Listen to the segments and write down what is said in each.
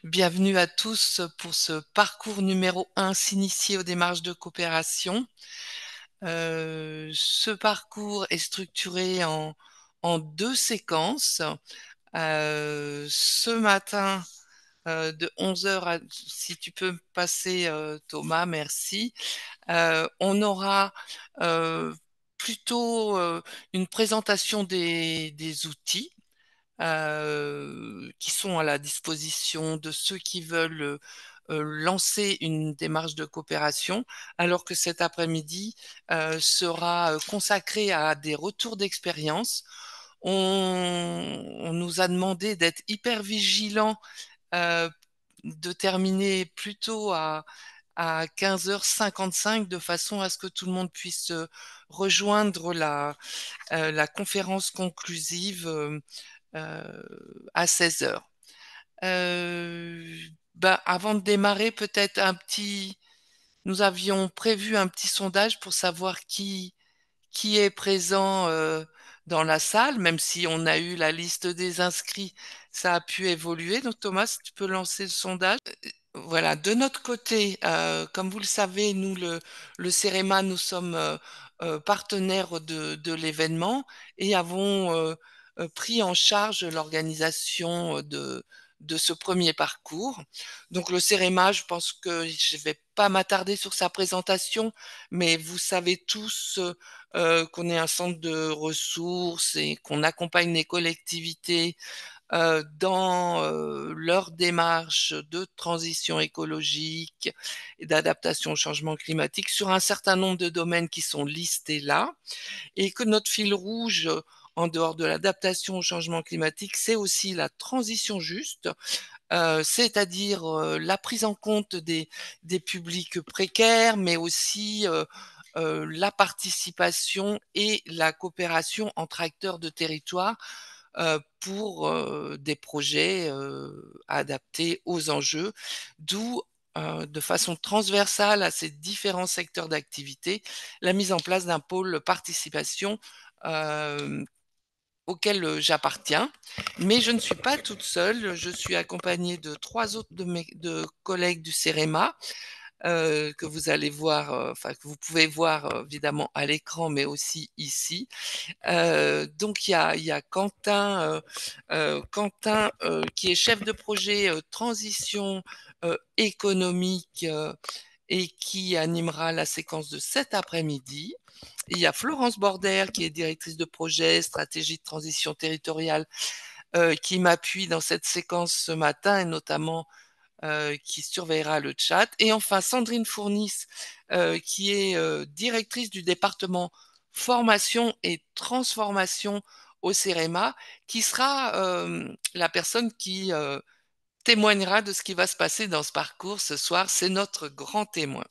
Bienvenue à tous pour ce parcours numéro 1, s'initier aux démarches de coopération. Ce parcours est structuré en deux séquences. Ce matin, de 11 heures à, si tu peux me passer, Thomas, merci. On aura plutôt une présentation des outils qui sont à la disposition de ceux qui veulent lancer une démarche de coopération, alors que cet après-midi sera consacré à des retours d'expérience. On nous a demandé d'être hyper vigilants, euh, de terminer plutôt à 15h55 de façon à ce que tout le monde puisse rejoindre la conférence conclusive euh, à 16 heures. Avant de démarrer, peut-être nous avions prévu un petit sondage pour savoir qui est présent dans la salle, même si on a eu la liste des inscrits, ça a pu évoluer. Donc Thomas, si tu peux lancer le sondage. Voilà, de notre côté, comme vous le savez, nous, le CEREMA, nous sommes partenaires de l'événement et avons pris en charge l'organisation de ce premier parcours. Donc le CEREMA, je pense que je ne vais pas m'attarder sur sa présentation, mais vous savez tous qu'on est un centre de ressources et qu'on accompagne les collectivités dans leur démarche de transition écologique et d'adaptation au changement climatique sur un certain nombre de domaines qui sont listés là, et que notre fil rouge, en dehors de l'adaptation au changement climatique, c'est aussi la transition juste, c'est-à-dire la prise en compte des publics précaires, mais aussi la participation et la coopération entre acteurs de territoire pour des projets adaptés aux enjeux, d'où de façon transversale à ces différents secteurs d'activité, la mise en place d'un pôle participation euh, auquel j'appartiens. Mais je ne suis pas toute seule, je suis accompagnée de trois autres de collègues du CEREMA que vous allez voir, enfin que vous pouvez voir évidemment à l'écran, mais aussi ici. Donc il y a Quentin qui est chef de projet transition économique et qui animera la séquence de cet après-midi. Il y a Florence Border qui est directrice de projet stratégie de transition territoriale qui m'appuie dans cette séquence ce matin et notamment qui surveillera le chat. Et enfin, Sandrine Fournis, qui est directrice du département formation et transformation au CEREMA, qui sera la personne qui témoignera de ce qui va se passer dans ce parcours ce soir. C'est notre grand témoin.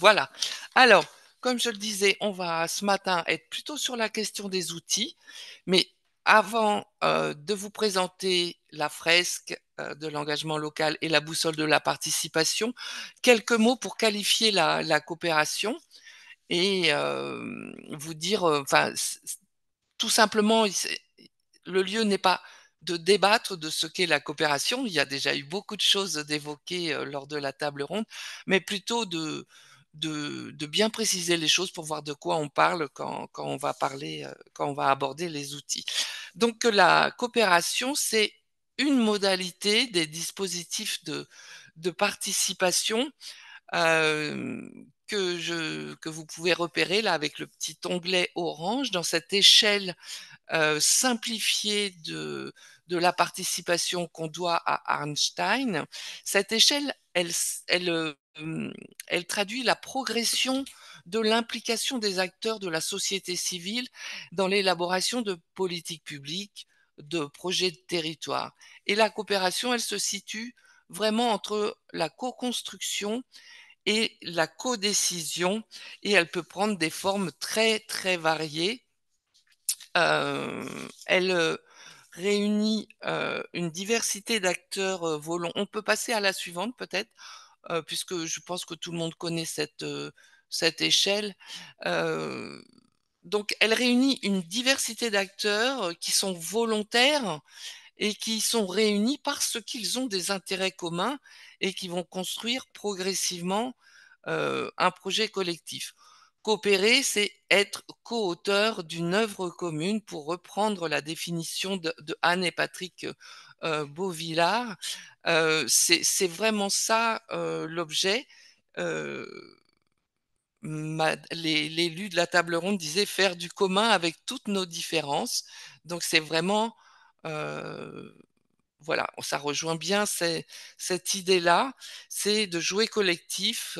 Voilà. Alors, comme je le disais, on va ce matin être plutôt sur la question des outils, mais avant de vous présenter la fresque de l'engagement local et la boussole de la participation, quelques mots pour qualifier la coopération et vous dire, enfin, tout simplement, le lieu n'est pas de débattre de ce qu'est la coopération. Il y a déjà eu beaucoup de choses d'évoquer lors de la table ronde, mais plutôt de bien préciser les choses pour voir de quoi on parle quand on va parler, quand on va aborder les outils. Donc la coopération, c'est une modalité des dispositifs de participation euh, que vous pouvez repérer là avec le petit onglet orange dans cette échelle simplifiée de la participation qu'on doit à Arnstein. Cette échelle, elle traduit la progression de l'implication des acteurs de la société civile dans l'élaboration de politiques publiques, de projets de territoire. Et la coopération, elle se situe vraiment entre la co-construction et la codécision, et elle peut prendre des formes très, très variées. Elle réunit une diversité d'acteurs volants. On peut passer à la suivante peut-être, puisque je pense que tout le monde connaît cette échelle. Euh, donc, elle réunit une diversité d'acteurs qui sont volontaires et qui sont réunis parce qu'ils ont des intérêts communs et qui vont construire progressivement un projet collectif. Coopérer, c'est être co-auteur d'une œuvre commune, pour reprendre la définition de Anne et Patrick Beauvillard. C'est vraiment ça l'objet. Euh, L'élu de la table ronde disait faire du commun avec toutes nos différences. Donc c'est vraiment, euh, voilà, ça rejoint bien cette idée-là, c'est de jouer collectif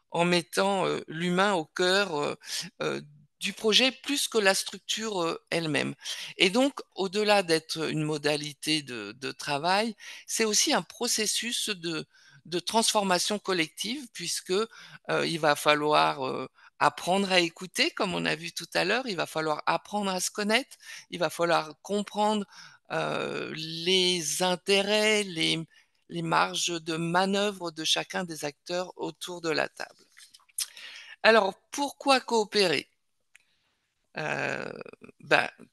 en mettant l'humain au cœur euh, du projet plus que la structure elle-même. Et donc, au-delà d'être une modalité de travail, c'est aussi un processus de transformation collective, puisque il va falloir apprendre à écouter, comme on a vu tout à l'heure, il va falloir apprendre à se connaître, il va falloir comprendre les intérêts, les marges de manœuvre de chacun des acteurs autour de la table. Alors, pourquoi coopérer? Euh,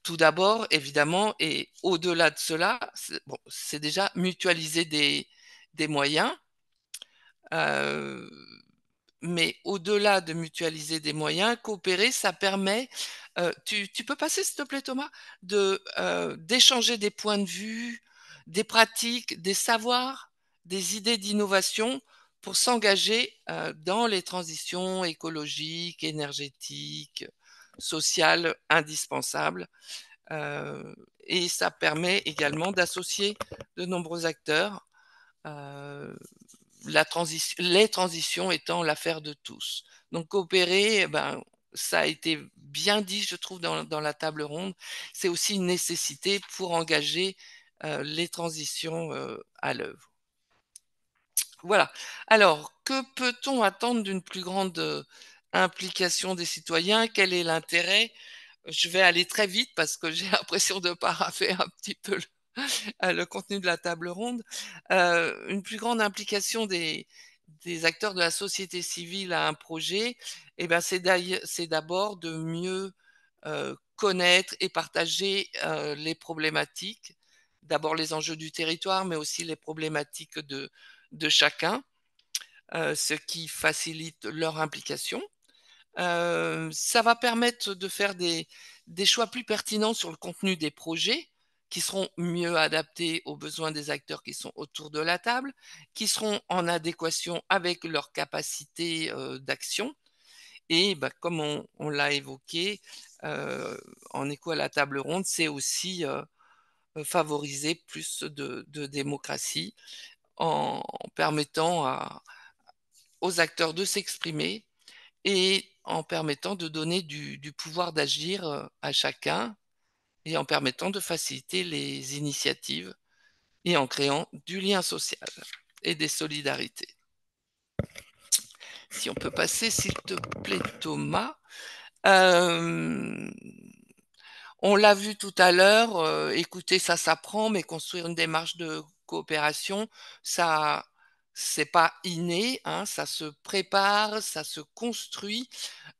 Tout d'abord, évidemment, et au-delà de cela, bon, c'est déjà mutualiser des moyens. Euh, mais au-delà de mutualiser des moyens, coopérer, ça permet, tu peux passer s'il te plaît Thomas, d'échanger des points de vue, des pratiques, des savoirs, des idées d'innovation pour s'engager dans les transitions écologiques, énergétiques, sociales indispensables. Euh, et ça permet également d'associer de nombreux acteurs. Euh, les transitions étant l'affaire de tous. Donc coopérer, eh ben, ça a été bien dit, je trouve, dans la table ronde. C'est aussi une nécessité pour engager les transitions à l'œuvre. Voilà. Alors, que peut-on attendre d'une plus grande implication des citoyens? Quel est l'intérêt? Je vais aller très vite parce que j'ai l'impression de paraffer un petit peu le contenu de la table ronde. Une plus grande implication des acteurs de la société civile à un projet, eh ben, c'est d'abord de mieux connaître et partager les problématiques, d'abord les enjeux du territoire, mais aussi les problématiques de chacun, ce qui facilite leur implication. Ça va permettre de faire des choix plus pertinents sur le contenu des projets, qui seront mieux adaptés aux besoins des acteurs qui sont autour de la table, qui seront en adéquation avec leurs capacités d'action. Et bah, comme on l'a évoqué, euh, en écho à la table ronde, c'est aussi favoriser plus de démocratie en permettant aux acteurs de s'exprimer et en permettant de donner du pouvoir d'agir à chacun et en permettant de faciliter les initiatives et en créant du lien social et des solidarités. Si on peut passer, s'il te plaît, Thomas. Euh, on l'a vu tout à l'heure, écouter, ça s'apprend, mais construire une démarche de coopération, ça, c'est pas inné, hein, ça se prépare, ça se construit.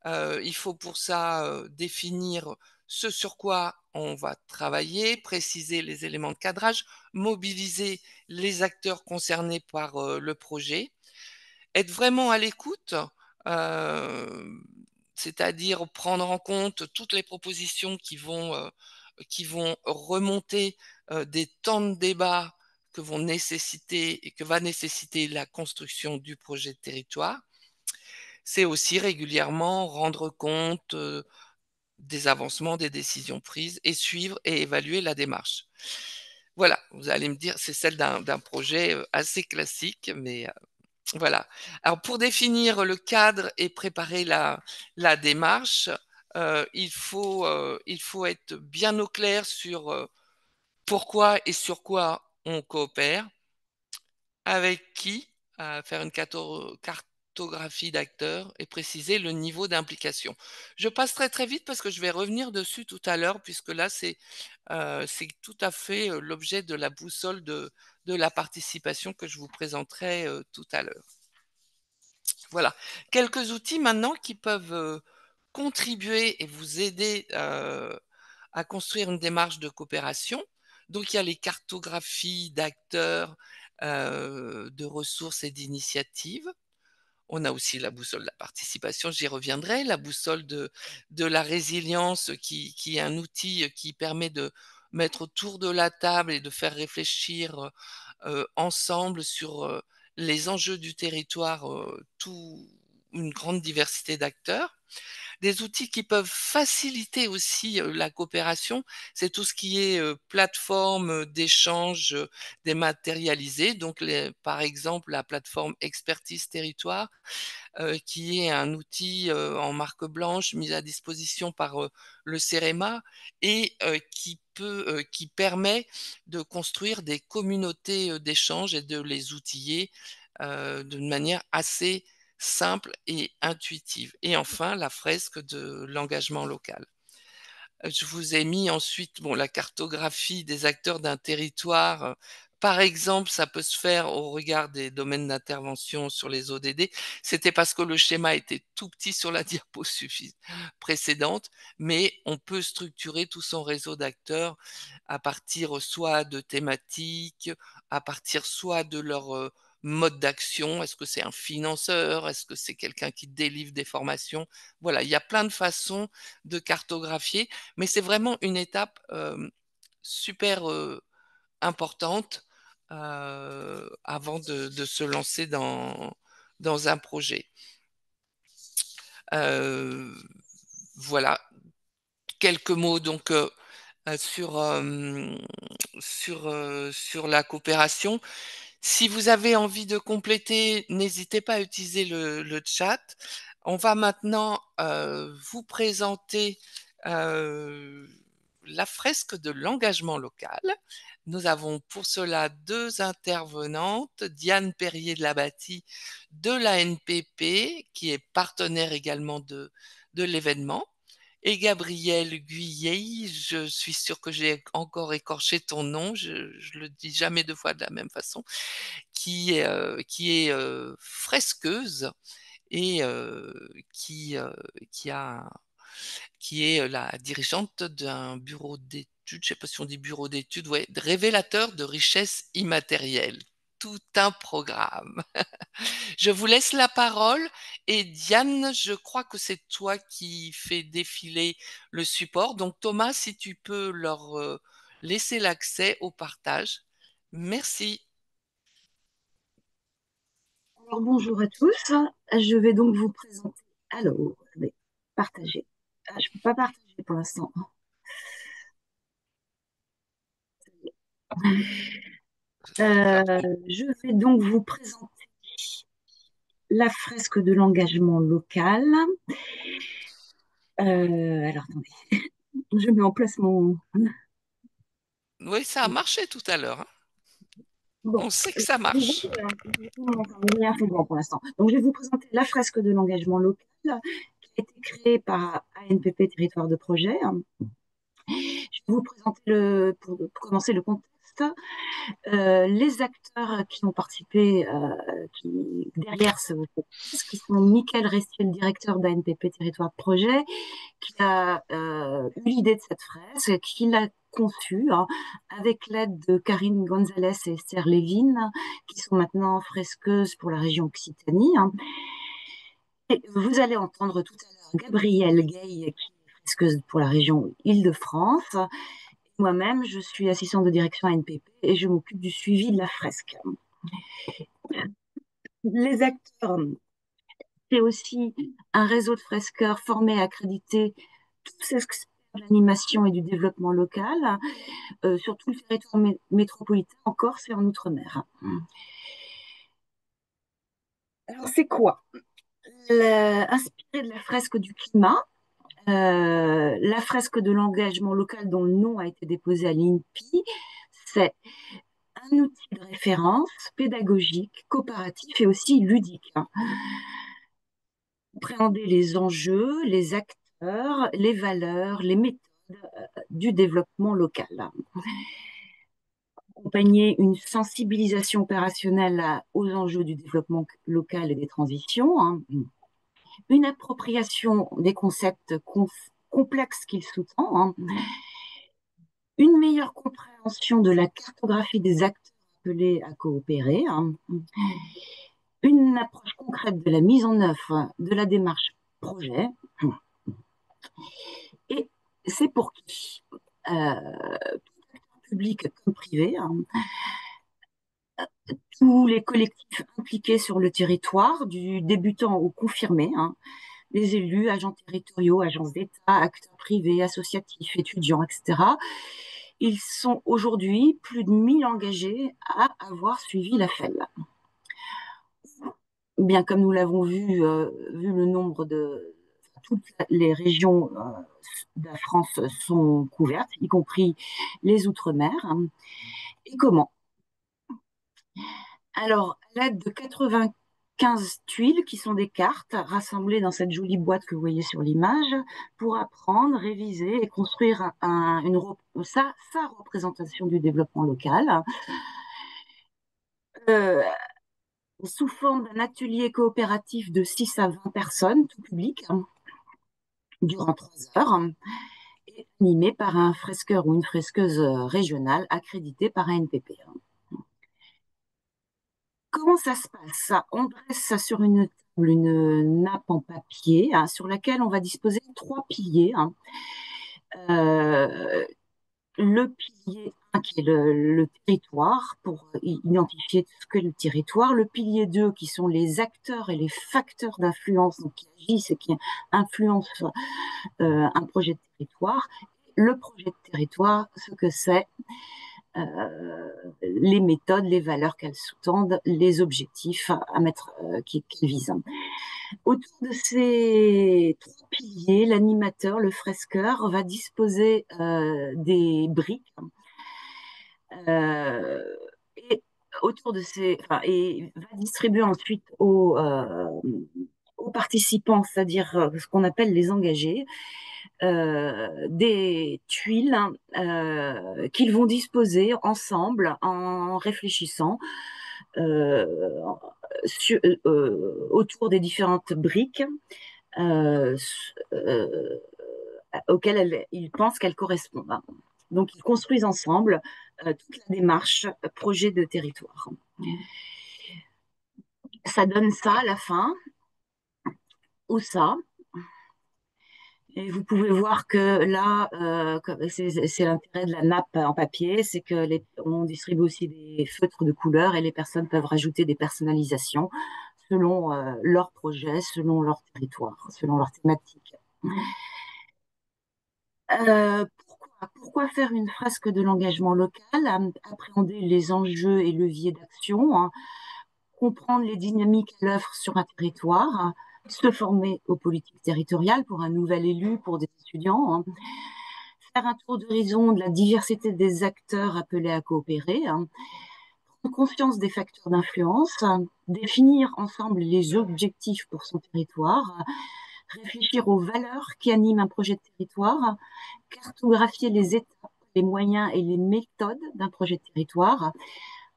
Il faut pour ça définir ce sur quoi on va travailler, préciser les éléments de cadrage, mobiliser les acteurs concernés par le projet, être vraiment à l'écoute, euh, c'est-à-dire prendre en compte toutes les propositions qui vont remonter des temps de débat que vont nécessiter et que va nécessiter la construction du projet de territoire. C'est aussi régulièrement rendre compte des avancements, des décisions prises et suivre et évaluer la démarche. Voilà, vous allez me dire, c'est celle d'un projet assez classique, mais voilà. Alors pour définir le cadre et préparer la démarche, il faut être bien au clair sur pourquoi et sur quoi on coopère, avec qui, faire une cartographie d'acteurs et préciser le niveau d'implication. Je passe très très vite parce que je vais revenir dessus tout à l'heure, puisque là c'est tout à fait l'objet de la boussole de la participation que je vous présenterai tout à l'heure. Voilà, quelques outils maintenant qui peuvent contribuer et vous aider à construire une démarche de coopération. Donc, il y a les cartographies d'acteurs, de ressources et d'initiatives. On a aussi la boussole de la participation, j'y reviendrai, la boussole de la résilience qui est un outil qui permet de mettre autour de la table et de faire réfléchir ensemble sur les enjeux du territoire, une grande diversité d'acteurs. Des outils qui peuvent faciliter aussi la coopération, c'est tout ce qui est plateforme d'échange dématérialisée. Donc, par exemple, la plateforme Expertise Territoire qui est un outil en marque blanche mis à disposition par le CEREMA et qui permet de construire des communautés d'échange et de les outiller d'une manière assez simple et intuitive. Et enfin, la fresque de l'engagement local. Je vous ai mis ensuite bon, la cartographie des acteurs d'un territoire. Par exemple, ça peut se faire au regard des domaines d'intervention sur les ODD. C'était parce que le schéma était tout petit sur la diapo précédente, mais on peut structurer tout son réseau d'acteurs à partir soit de thématiques, à partir soit de leur mode d'action. Est-ce que c'est un financeur? Est-ce que c'est quelqu'un qui délivre des formations? Voilà, il y a plein de façons de cartographier, mais c'est vraiment une étape super importante avant de se lancer dans un projet. Euh, voilà, quelques mots donc sur la coopération. Si vous avez envie de compléter, n'hésitez pas à utiliser le chat. On va maintenant vous présenter euh, la fresque de l'engagement local. Nous avons pour cela deux intervenantes, Diane Perrier de la Bâtie de la NPP, qui est partenaire également de l'événement, et Gabriel Guyey, je suis sûre que j'ai encore écorché ton nom, je le dis jamais deux fois de la même façon, qui est fresqueuse et qui a qui est la dirigeante d'un bureau d'études, je ne sais pas si on dit bureau d'études, ouais, révélateur de richesses immatérielles. Tout un programme. Je vous laisse la parole et Diane, je crois que c'est toi qui fais défiler le support. Donc Thomas, si tu peux leur laisser l'accès au partage. Merci. Alors bonjour à tous, je vais donc vous présenter. Alors, je vais partager. Ah, je ne peux pas partager pour l'instant. Je vais donc vous présenter la fresque de l'engagement local. Alors attendez, je mets en place mon. Oui, ça a marché tout à l'heure, hein. Bon, On sait que ça vous marche. voyez, hein, mon lien fait bon pour l'instant. Donc je vais vous présenter la fresque de l'engagement local qui a été créée par ANPP Territoire de Projet. Je vais vous présenter pour commencer le contexte. Les acteurs qui ont participé derrière ce qui sont Mickaël Restier, le directeur d'ANPP Territoire de Projet, qui a eu l'idée de cette fresque, qui l'a conçue hein, avec l'aide de Karine Gonzalez et Esther Lévin, qui sont maintenant fresqueuses pour la région Occitanie. Hein. Et vous allez entendre tout à l'heure Gabrielle Gay, qui est fresqueuse pour la région Île-de-France. Moi-même, je suis assistante de direction à NPP et je m'occupe du suivi de la fresque. Les acteurs, c'est aussi un réseau de fresqueurs formés et accrédités, tous experts de l'animation et du développement local, sur tout le territoire métropolitain, en Corse et en Outre-mer. Alors, c'est quoi Inspiré de la fresque du climat, la fresque de l'engagement local dont le nom a été déposé à l'INPI, c'est un outil de référence pédagogique, coopératif et aussi ludique. Appréhender les enjeux, les acteurs, les valeurs, les méthodes du développement local. Accompagner une sensibilisation opérationnelle aux enjeux du développement local et des transitions. Hein. Une appropriation des concepts complexes qu'il sous-tend. Hein. une meilleure compréhension de la cartographie des acteurs appelés à coopérer, hein, une approche concrète de la mise en œuvre de la démarche projet. Et c'est pour qui public comme privé, hein, tous les collectifs impliqués sur le territoire, du débutant au confirmé, hein, les élus, agents territoriaux, agences d'État, acteurs privés, associatifs, étudiants, etc. Ils sont aujourd'hui plus de 1000 engagés à avoir suivi la FEL. Bien comme nous l'avons vu le nombre de toutes les régions de la France sont couvertes, y compris les Outre-mer. Et comment? Alors, à l'aide de 95 tuiles, qui sont des cartes rassemblées dans cette jolie boîte que vous voyez sur l'image, pour apprendre, réviser et construire sa représentation du développement local. Euh, Sous forme d'un atelier coopératif de 6 à 20 personnes, tout public, durant 3 heures, et animé par un fresqueur ou une fresqueuse régionale accréditée par ANPP. Comment ça se passe? On dresse sur une table une nappe en papier, hein, sur laquelle on va disposer 3 piliers, hein. Euh, le pilier 1 qui est le territoire, pour identifier ce qu'est le territoire. Le pilier 2 qui sont les acteurs et les facteurs d'influence, donc qui agissent et qui influencent un projet de territoire. Le projet de territoire, ce que c'est, les méthodes, les valeurs qu'elles sous-tendent, les objectifs à mettre, qu'elles visent. Autour de ces 3 piliers, l'animateur, le fresqueur, va disposer des briques, euh, et autour de et va distribuer ensuite aux participants, c'est-à-dire ce qu'on appelle les engagés, des tuiles qu'ils vont disposer ensemble en réfléchissant euh, autour des différentes briques euh, euh, auxquelles ils pensent qu'elles correspondent. Donc, ils construisent ensemble toute la démarche projet de territoire. Ça donne ça à la fin, ou ça. Et vous pouvez voir que là, c'est l'intérêt de la nappe en papier, c'est que on distribue aussi des feutres de couleur et les personnes peuvent rajouter des personnalisations selon leur projet, selon leur territoire, selon leur thématique. Pourquoi faire une fresque de l'engagement local? Appréhender les enjeux et leviers d'action, hein, comprendre les dynamiques à l'œuvre sur un territoire, hein, se former aux politiques territoriales pour un nouvel élu, pour des étudiants, hein, faire un tour d'horizon de la diversité des acteurs appelés à coopérer, hein, prendre conscience des facteurs d'influence, hein, définir ensemble les objectifs pour son territoire, réfléchir aux valeurs qui animent un projet de territoire, cartographier les étapes, les moyens et les méthodes d'un projet de territoire,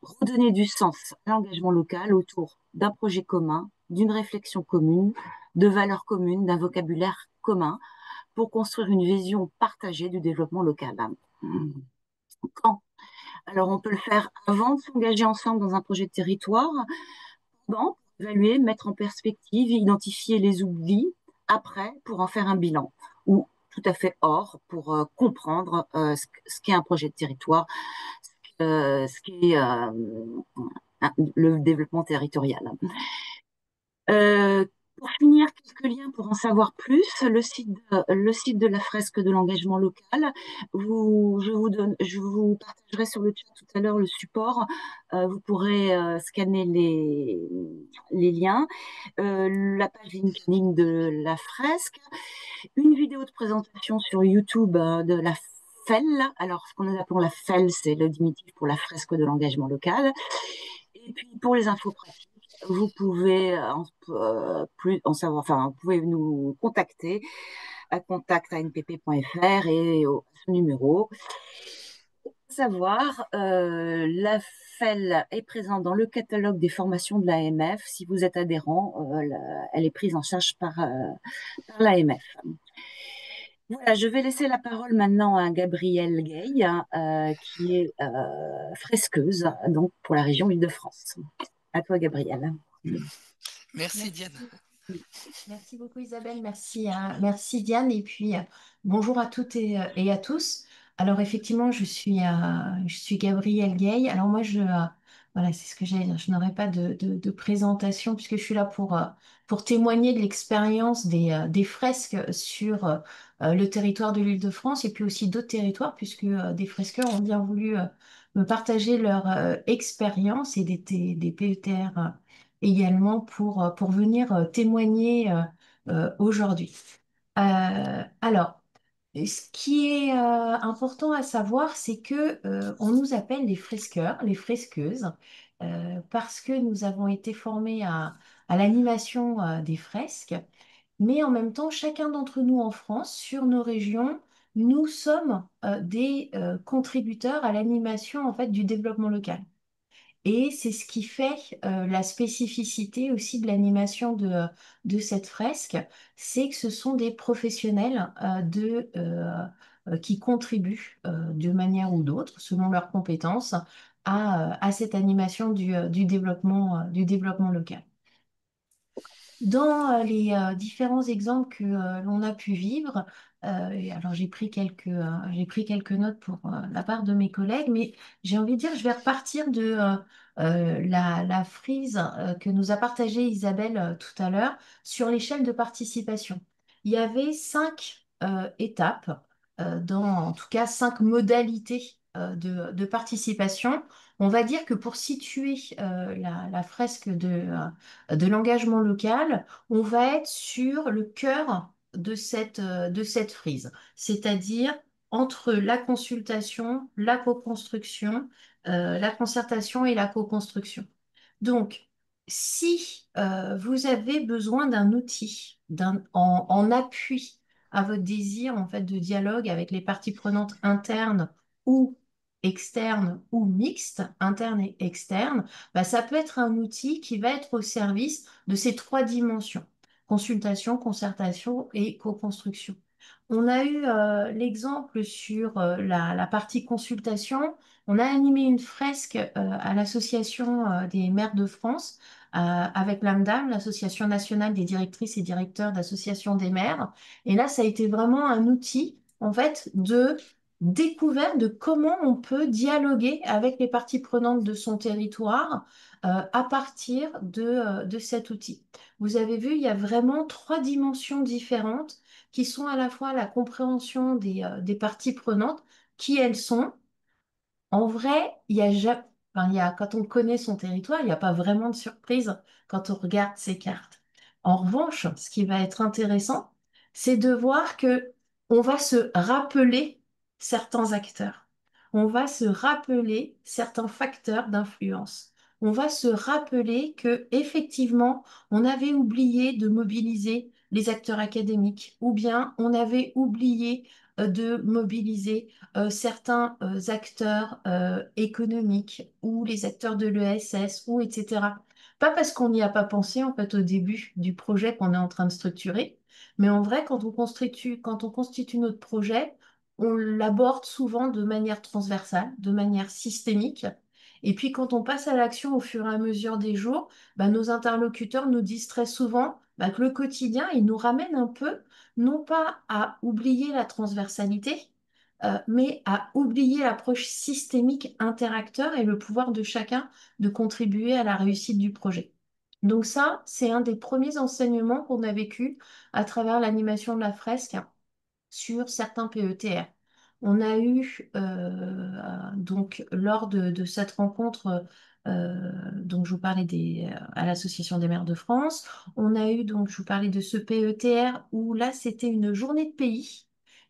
redonner du sens à l'engagement local autour d'un projet commun, d'une réflexion commune, de valeurs communes, d'un vocabulaire commun, pour construire une vision partagée du développement local. Quand? Alors, on peut le faire avant de s'engager ensemble dans un projet de territoire, pendant, pour évaluer, mettre en perspective, identifier les oublis, après, pour en faire un bilan, ou tout à fait hors, pour comprendre ce qu'est un projet de territoire, ce qu'est le développement territorial. Euh, pour finir, quelques liens pour en savoir plus. Le site de la fresque de l'engagement local. Je vous partagerai sur le chat tout à l'heure le support. Vous pourrez scanner les liens. La page LinkedIn de la fresque. Une vidéo de présentation sur YouTube de la FEL. Alors, ce que nous appelons la FEL, c'est le diminutif pour la fresque de l'engagement local. Et puis, pour les infos pratiques, vous pouvez plus en savoir, enfin, vous pouvez nous contacter à contact@npp.fr et à ce numéro. Pour savoir, la FEL est présente dans le catalogue des formations de l'AMF. Si vous êtes adhérent, elle est prise en charge par l'AMF. Voilà, je vais laisser la parole maintenant à Gabrielle Gay, qui est fresqueuse donc pour la région Île-de-France. À toi, Gabrielle. Merci Diane. Merci. Merci beaucoup Isabelle, merci, merci Diane et puis bonjour à toutes et à tous. Alors effectivement, je suis Gabrielle Gay. Alors moi, voilà, c'est ce que j'allais dire, je n'aurai pas de présentation puisque je suis là pour témoigner de l'expérience des fresques sur le territoire de l'Île-de-France et puis aussi d'autres territoires puisque des fresqueurs ont bien voulu me partager leur expérience et des PETR également pour venir témoigner aujourd'hui. Alors, ce qui est important à savoir, c'est que on nous appelle les fresqueurs, les fresqueuses, parce que nous avons été formés à l'animation des fresques, mais en même temps, chacun d'entre nous en France, sur nos régions, nous sommes des contributeurs à l'animation en fait du développement local. Et c'est ce qui fait la spécificité aussi de l'animation de cette fresque, c'est que ce sont des professionnels qui contribuent de manière ou d'autre, selon leurs compétences, à cette animation du développement local. Dans les différents exemples que l'on a pu vivre, et alors j'ai pris quelques notes pour la part de mes collègues, mais j'ai envie de dire, je vais repartir de la frise que nous a partagée Isabelle tout à l'heure sur l'échelle de participation. Il y avait cinq étapes, en tout cas cinq modalités de participation. On va dire que pour situer la fresque de l'engagement local, on va être sur le cœur de cette frise, c'est-à-dire entre la consultation, la co-construction, la concertation et la co-construction. Donc, si vous avez besoin d'un outil en appui à votre désir en fait de dialogue avec les parties prenantes internes ou externes ou mixtes, internes et externes, bah, ça peut être un outil qui va être au service de ces trois dimensions, consultation, concertation et co-construction. On a eu l'exemple sur la partie consultation. On a animé une fresque à l'Association des maires de France avec l'AMDAM, l'Association nationale des directrices et directeurs d'associations des maires. Et là, ça a été vraiment un outil, en fait, de découverte de comment on peut dialoguer avec les parties prenantes de son territoire à partir de cet outil. Vous avez vu, il y a vraiment trois dimensions différentes qui sont à la fois la compréhension des parties prenantes, qui elles sont. En vrai, il y a, enfin, quand on connaît son territoire, il n'y a pas vraiment de surprise quand on regarde ces cartes. En revanche, ce qui va être intéressant, c'est de voir que on va se rappeler certains acteurs. On va se rappeler certains facteurs d'influence. On va se rappeler que effectivement, on avait oublié de mobiliser les acteurs académiques, ou bien on avait oublié de mobiliser certains acteurs économiques ou les acteurs de l'ESS ou etc. Pas parce qu'on n'y a pas pensé en fait au début du projet qu'on est en train de structurer, mais en vrai quand on constitue notre projet, on l'aborde souvent de manière transversale, de manière systémique. Et puis quand on passe à l'action au fur et à mesure des jours, bah, nos interlocuteurs nous disent très souvent bah, que le quotidien, il nous ramène un peu, non pas à oublier la transversalité, mais à oublier l'approche systémique interacteur et le pouvoir de chacun de contribuer à la réussite du projet. Donc ça, c'est un des premiers enseignements qu'on a vécu à travers l'animation de la fresque sur certains PETR. On a eu donc lors de cette rencontre, donc je vous parlais à l'Association des maires de France, on a eu donc je vous parlais de ce PETR où là c'était une journée de pays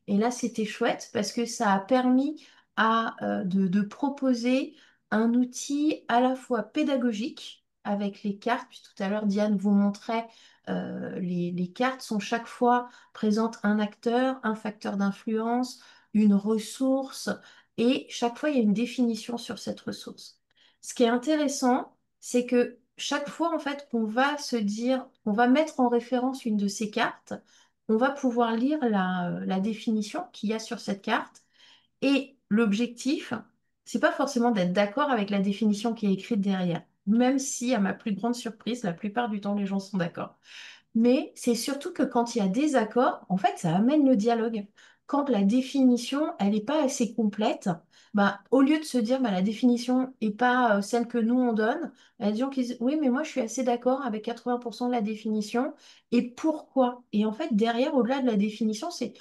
et là c'était chouette parce que ça a permis de proposer un outil à la fois pédagogique avec les cartes, puis tout à l'heure Diane vous montrait les cartes sont chaque fois présente un acteur, un facteur d'influence, une ressource, et chaque fois, il y a une définition sur cette ressource. Ce qui est intéressant, c'est que chaque fois, en fait, qu'on va se dire, on va mettre en référence une de ces cartes, on va pouvoir lire la définition qu'il y a sur cette carte. Et l'objectif, c'est pas forcément d'être d'accord avec la définition qui est écrite derrière, même si, à ma plus grande surprise, la plupart du temps, les gens sont d'accord. Mais c'est surtout que quand il y a des accords, en fait, ça amène le dialogue. Quand la définition, elle n'est pas assez complète, bah, au lieu de se dire bah, la définition n'est pas celle que nous on donne, il y a des gens qui disent oui, mais moi je suis assez d'accord avec 80% de la définition. Et pourquoi? Et en fait, derrière, au-delà de la définition, c'est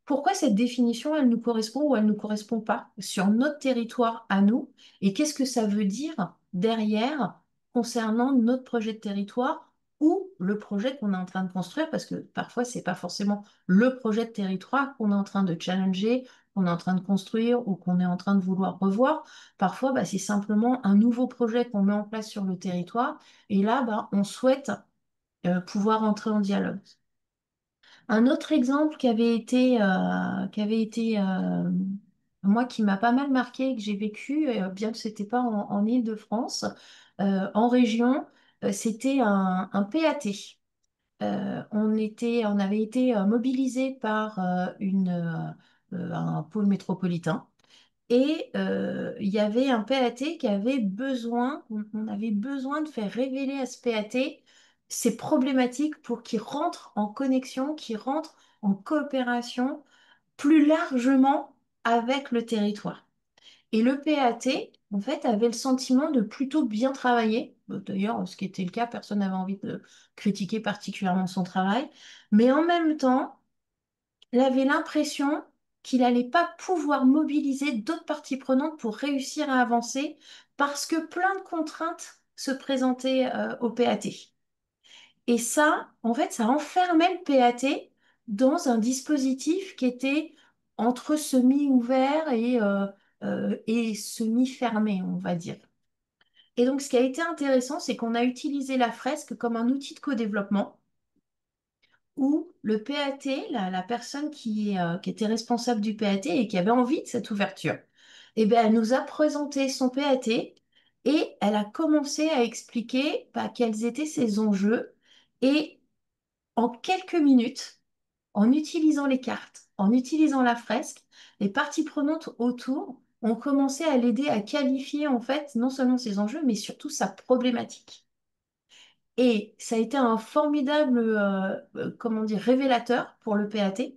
pourquoi cette définition, elle nous correspond ou elle ne nous correspond pas sur notre territoire à nous, et qu'est-ce que ça veut dire derrière concernant notre projet de territoire ou le projet qu'on est en train de construire, parce que parfois, c'est pas forcément le projet de territoire qu'on est en train de challenger, qu'on est en train de construire ou qu'on est en train de vouloir revoir. Parfois, bah, c'est simplement un nouveau projet qu'on met en place sur le territoire, et là, bah, on souhaite pouvoir entrer en dialogue. Un autre exemple moi, qui m'a pas mal marqué, que j'ai vécu, bien que c'était pas en Île-de-France, en région, c'était un PAT. On avait été mobilisé par un pôle métropolitain. Et il y avait un PAT qui avait besoin, on avait besoin de faire révéler à ce PAT ses problématiques pour qu'il rentre en connexion, qu'il rentre en coopération plus largement avec le territoire. Et le PAT, en fait, avait le sentiment de plutôt bien travailler. D'ailleurs, ce qui était le cas, personne n'avait envie de critiquer particulièrement son travail. Mais en même temps, il avait l'impression qu'il n'allait pas pouvoir mobiliser d'autres parties prenantes pour réussir à avancer parce que plein de contraintes se présentaient au PAT. Et ça, en fait, ça enfermait le PAT dans un dispositif qui était entre semi-ouvert et semi-fermé, on va dire. Et donc, ce qui a été intéressant, c'est qu'on a utilisé la fresque comme un outil de co-développement où le PAT, la personne qui était responsable du PAT et qui avait envie de cette ouverture, eh bien, elle nous a présenté son PAT et elle a commencé à expliquer bah, quels étaient ses enjeux. Et en quelques minutes, en utilisant les cartes, en utilisant la fresque, les parties prenantes autour ont commencé à l'aider à qualifier en fait non seulement ses enjeux, mais surtout sa problématique. Et ça a été un formidable, comment dire, révélateur pour le PAT.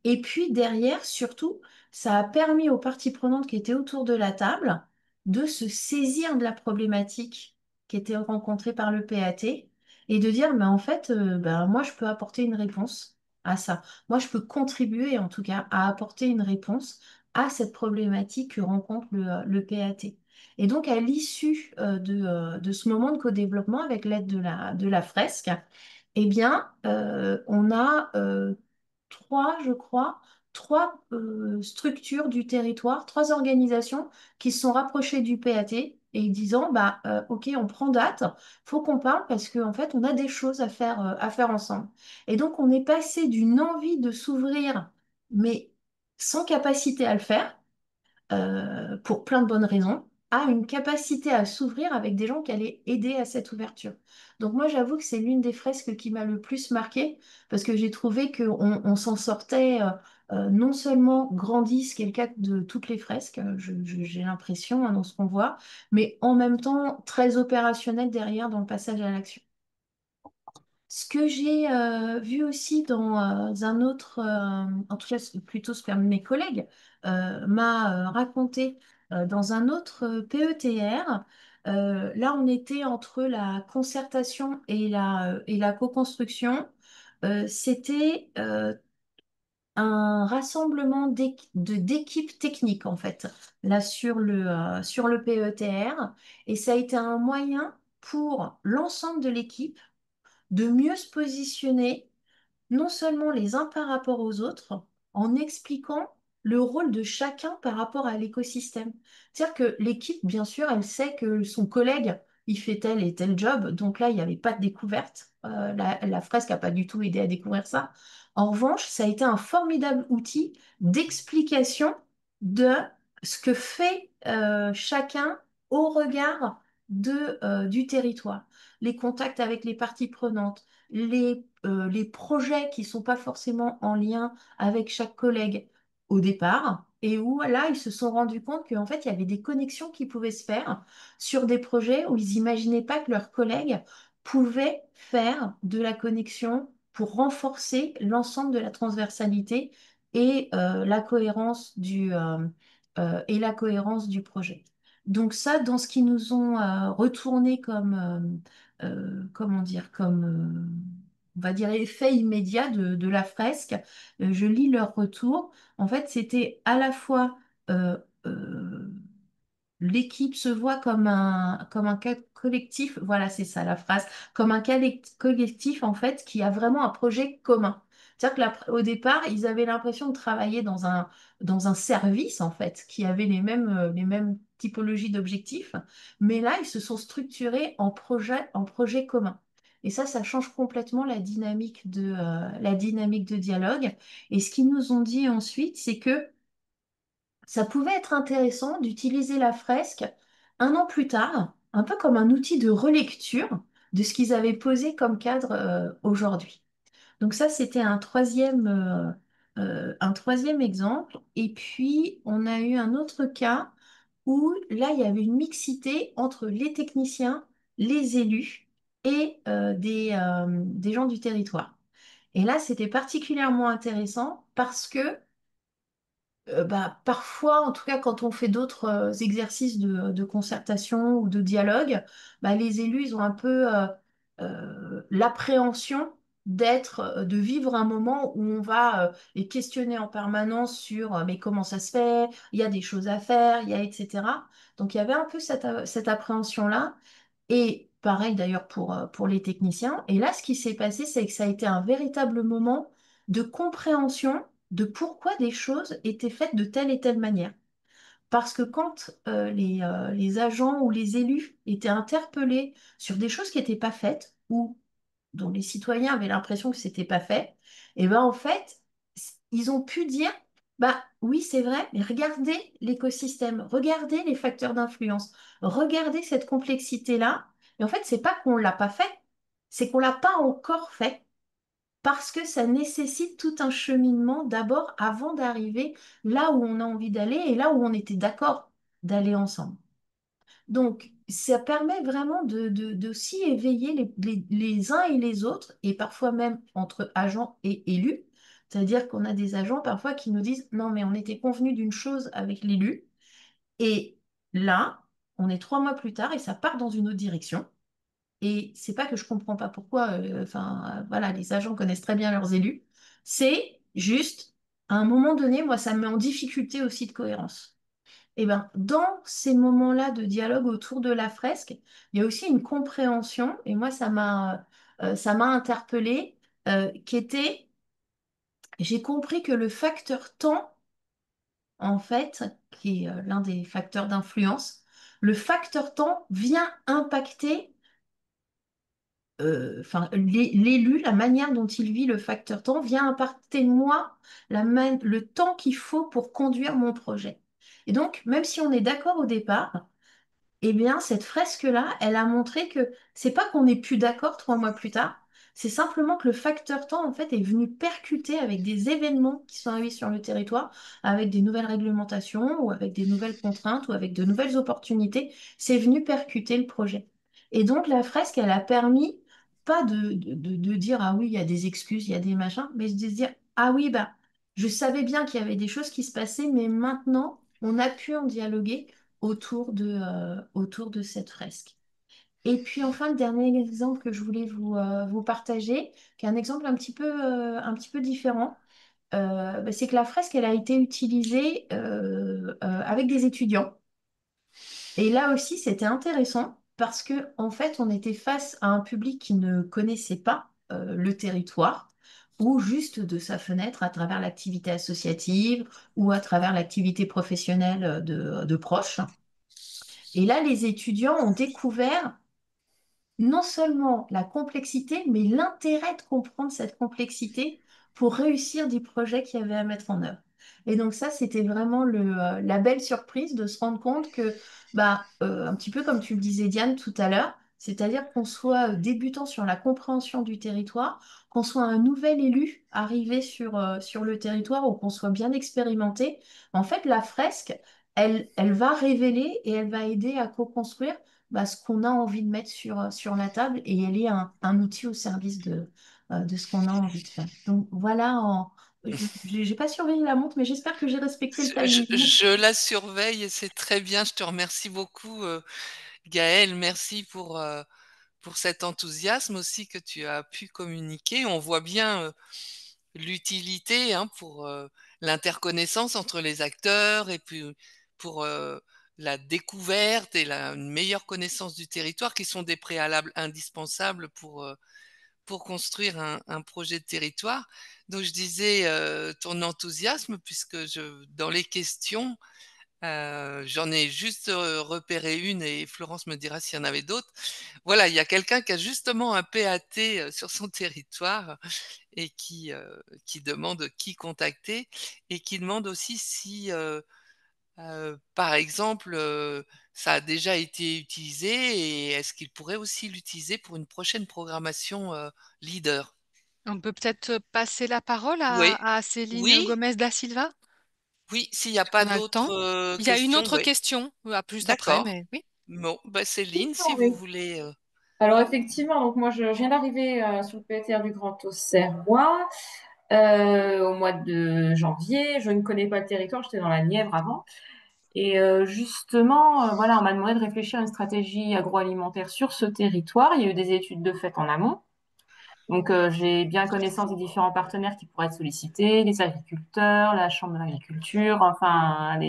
Et puis derrière, surtout, ça a permis aux parties prenantes qui étaient autour de la table de se saisir de la problématique qui était rencontrée par le PAT et de dire, mais en fait, ben, moi, je peux apporter une réponse à ça. Moi, je peux contribuer, en tout cas, à apporter une réponse à cette problématique que rencontre le PAT. Et donc, à l'issue de ce moment de co-développement, avec l'aide de la fresque, eh bien, on a trois, je crois, trois structures du territoire, trois organisations qui se sont rapprochées du PAT et disant, bah, OK, on prend date, faut qu'on parle parce qu'en fait, on a des choses à faire ensemble. Et donc, on est passé d'une envie de s'ouvrir, mais sans capacité à le faire, pour plein de bonnes raisons, a une capacité à s'ouvrir avec des gens qui allaient aider à cette ouverture. Donc moi, j'avoue que c'est l'une des fresques qui m'a le plus marquée parce que j'ai trouvé qu'on s'en sortait non seulement grandi, ce qui est le cas de toutes les fresques, j'ai l'impression hein, dans ce qu'on voit, mais en même temps très opérationnel derrière dans le passage à l'action. Ce que j'ai vu aussi dans un autre, en tout cas c'est plutôt ce qu'un de mes collègues m'a raconté dans un autre PETR, là on était entre la concertation et la co-construction. C'était un rassemblement d'équipes techniques en fait, là sur le PETR, et ça a été un moyen pour l'ensemble de l'équipe de mieux se positionner, non seulement les uns par rapport aux autres, en expliquant le rôle de chacun par rapport à l'écosystème. C'est-à-dire que l'équipe, bien sûr, elle sait que son collègue, il fait tel et tel job, donc là, il n'y avait pas de découverte. La fresque n'a pas du tout aidé à découvrir ça. En revanche, ça a été un formidable outil d'explication de ce que fait chacun au regard du territoire, les contacts avec les parties prenantes, les projets qui ne sont pas forcément en lien avec chaque collègue au départ, et où là, ils se sont rendus compte qu'en fait, il y avait des connexions qui pouvaient se faire sur des projets où ils n'imaginaient pas que leurs collègues pouvaient faire de la connexion pour renforcer l'ensemble de la transversalité et et la cohérence du projet. Donc ça, dans ce qu'ils nous ont retourné comme, comment dire, comme, on va dire, effet immédiat de la fresque, je lis leur retour. En fait, c'était à la fois euh, euh, l'équipe se voit comme un cas collectif, voilà, c'est ça la phrase, comme un cas collectif en fait qui a vraiment un projet commun. C'est-à-dire qu'au départ, ils avaient l'impression de travailler dans un service en fait, qui avait les mêmes typologies d'objectifs, mais là, ils se sont structurés en projet commun. Et ça change complètement la dynamique de dialogue. Et ce qu'ils nous ont dit ensuite, c'est que ça pouvait être intéressant d'utiliser la fresque un an plus tard, un peu comme un outil de relecture de ce qu'ils avaient posé comme cadre aujourd'hui. Donc ça, c'était un troisième exemple. Et puis, on a eu un autre cas où là, il y avait une mixité entre les techniciens, les élus et des gens du territoire. Et là, c'était particulièrement intéressant parce que parfois, en tout cas, quand on fait d'autres exercices de concertation ou de dialogue, les élus, ils ont un peu l'appréhension de vivre un moment où on va les questionner en permanence sur mais comment ça se fait, il y a des choses à faire, etc. Donc il y avait un peu cette appréhension-là. Et pareil d'ailleurs pour les techniciens. Et là, ce qui s'est passé, c'est que ça a été un véritable moment de compréhension de pourquoi des choses étaient faites de telle et telle manière. Parce que quand les agents ou les élus étaient interpellés sur des choses qui n'étaient pas faites ou dont les citoyens avaient l'impression que c'était pas fait, et ben en fait, ils ont pu dire, bah oui, c'est vrai, mais regardez l'écosystème, regardez les facteurs d'influence, regardez cette complexité-là. Et en fait, c'est pas qu'on l'a pas fait, c'est qu'on l'a pas encore fait parce que ça nécessite tout un cheminement d'abord avant d'arriver là où on a envie d'aller et là où on était d'accord d'aller ensemble. Donc, ça permet vraiment d'aussi éveiller les uns et les autres, et parfois même entre agents et élus. C'est-à-dire qu'on a des agents parfois qui nous disent, non, mais on était convenu d'une chose avec l'élu, et là, on est 3 mois plus tard et ça part dans une autre direction. Et c'est pas que je comprends pas pourquoi, voilà, les agents connaissent très bien leurs élus. C'est juste, à un moment donné, moi, ça me met en difficulté aussi de cohérence. Et ben, dans ces moments-là de dialogue autour de la fresque, il y a aussi une compréhension, et moi, ça m'a interpellée, qui était, j'ai compris que le facteur temps, en fait, qui est l'un des facteurs d'influence, le facteur temps vient impacter l'élu, la manière dont il vit le facteur temps, vient impacter moi le temps qu'il faut pour conduire mon projet. Et donc, même si on est d'accord au départ, eh bien, cette fresque-là, elle a montré que c'est pas qu'on n'est plus d'accord 3 mois plus tard, c'est simplement que le facteur temps, en fait, est venu percuter avec des événements qui sont arrivés sur le territoire, avec des nouvelles réglementations ou avec des nouvelles contraintes ou avec de nouvelles opportunités. C'est venu percuter le projet. Et donc, la fresque, elle a permis pas de dire, ah oui, il y a des excuses, il y a des machins, mais de se dire, ah oui, bah, je savais bien qu'il y avait des choses qui se passaient, mais maintenant, on a pu en dialoguer autour de cette fresque. Et puis enfin, le dernier exemple que je voulais vous partager, qui est un exemple un petit peu différent, c'est que la fresque, elle a été utilisée avec des étudiants. Et là aussi, c'était intéressant parce que en fait, on était face à un public qui ne connaissait pas le territoire ou juste de sa fenêtre à travers l'activité associative ou à travers l'activité professionnelle de proches. Et là, les étudiants ont découvert non seulement la complexité, mais l'intérêt de comprendre cette complexité pour réussir des projets qu'il y avait à mettre en œuvre. Et donc ça, c'était vraiment la belle surprise de se rendre compte que, un petit peu comme tu le disais Diane tout à l'heure, c'est-à-dire qu'on soit débutant sur la compréhension du territoire, qu'on soit un nouvel élu arrivé sur le territoire ou qu'on soit bien expérimenté, en fait, la fresque, elle va révéler et elle va aider à co-construire ce qu'on a envie de mettre sur la table et elle est un outil au service de ce qu'on a envie de faire. Donc voilà, j'ai pas surveillé la montre, mais j'espère que j'ai respecté le timing. Je la surveille et c'est très bien. Je te remercie beaucoup, Gaëlle. Merci pour cet enthousiasme aussi que tu as pu communiquer. On voit bien l'utilité hein, pour l'interconnaissance entre les acteurs et puis pour la découverte et une meilleure connaissance du territoire qui sont des préalables indispensables pour construire un projet de territoire. Donc je disais ton enthousiasme puisque dans les questions, j'en ai juste repéré une et Florence me dira s'il y en avait d'autres. Voilà, il y a quelqu'un qui a justement un PAT sur son territoire et qui demande qui contacter et qui demande aussi si, par exemple, ça a déjà été utilisé et est-ce qu'il pourrait aussi l'utiliser pour une prochaine programmation leader. On peut peut-être passer la parole Oui, à Céline oui, Gomez da Silva, oui, s'il n'y a pas qu'on a le temps. d'autres Il y a une questions, autre oui, question, plus après, d'accord. mais oui. Bon, bah Céline, si vous Oui. voulez. Alors effectivement, donc moi je viens d'arriver sur le PETR du Grand Auxerrois au mois de janvier. Je ne connais pas le territoire, j'étais dans la Nièvre avant. Et justement, voilà, on m'a demandé de réfléchir à une stratégie agroalimentaire sur ce territoire. Il y a eu des études de fait en amont. Donc j'ai bien connaissance des différents partenaires qui pourraient être sollicités, les agriculteurs, la Chambre de l'agriculture, enfin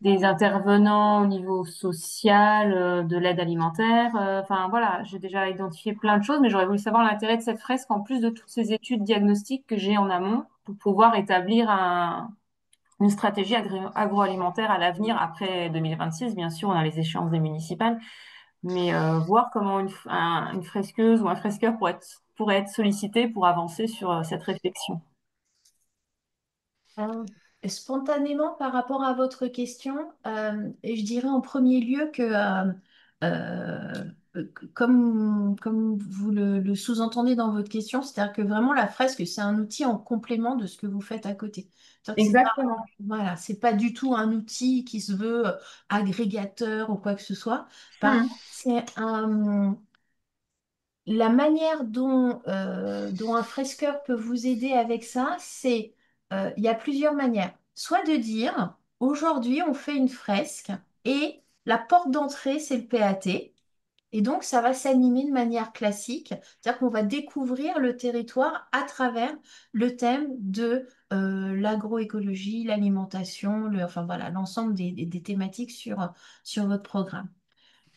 des intervenants au niveau social, de l'aide alimentaire. Enfin voilà, j'ai déjà identifié plein de choses, mais j'aurais voulu savoir l'intérêt de cette fresque en plus de toutes ces études diagnostiques que j'ai en amont pour pouvoir établir une stratégie agroalimentaire à l'avenir après 2026. Bien sûr, on a les échéances des municipales, mais voir comment une fresqueuse ou un fresqueur pourrait être sollicité pour avancer sur cette réflexion. Euh, Spontanément, par rapport à votre question, je dirais en premier lieu que, comme vous le sous-entendez dans votre question, c'est-à-dire que vraiment la fresque, c'est un outil en complément de ce que vous faites à côté. C'est-à-dire que c'est pas, Exactement. voilà, c'est pas du tout un outil qui se veut agrégateur ou quoi que ce soit. Par Hmm. contre, c'est la manière dont un fresqueur peut vous aider avec ça, il y a plusieurs manières. Soit de dire, aujourd'hui, on fait une fresque et la porte d'entrée, c'est le PAT. Et donc, ça va s'animer de manière classique, c'est-à-dire qu'on va découvrir le territoire à travers le thème de l'agroécologie, l'alimentation, enfin voilà, l'ensemble des thématiques sur votre programme.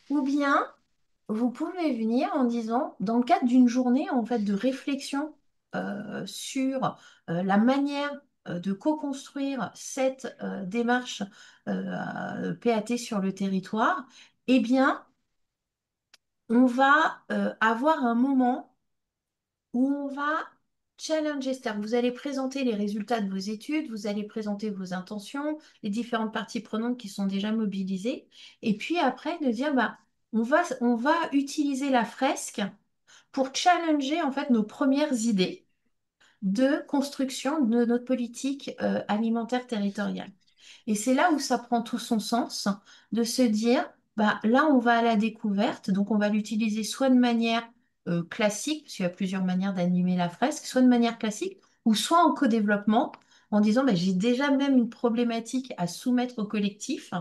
Ou bien, vous pouvez venir en disant, dans le cadre d'une journée en fait de réflexion sur la manière de co-construire cette démarche PAT sur le territoire, eh bien, on va avoir un moment où on va challenger, c'est-à-dire que vous allez présenter les résultats de vos études, vous allez présenter vos intentions, les différentes parties prenantes qui sont déjà mobilisées, et puis après de dire, on va utiliser la fresque pour challenger en fait nos premières idées de construction de notre politique alimentaire territoriale. Et c'est là où ça prend tout son sens de se dire, là, on va à la découverte, donc on va l'utiliser soit de manière classique, parce qu'il y a plusieurs manières d'animer la fresque, soit de manière classique, ou soit en co-développement, en disant, j'ai déjà même une problématique à soumettre au collectif,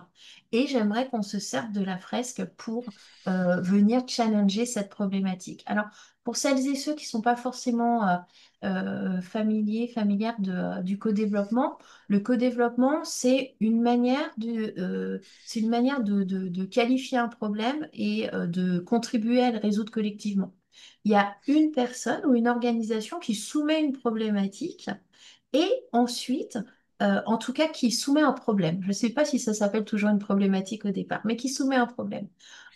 et j'aimerais qu'on se serve de la fresque pour venir challenger cette problématique. Alors, pour celles et ceux qui ne sont pas forcément familières du co-développement, le co-développement, c'est une manière de qualifier un problème et de contribuer à le résoudre collectivement. Il y a une personne ou une organisation qui soumet une problématique et ensuite, en tout cas, qui soumet un problème. Je ne sais pas si ça s'appelle toujours une problématique au départ, mais qui soumet un problème.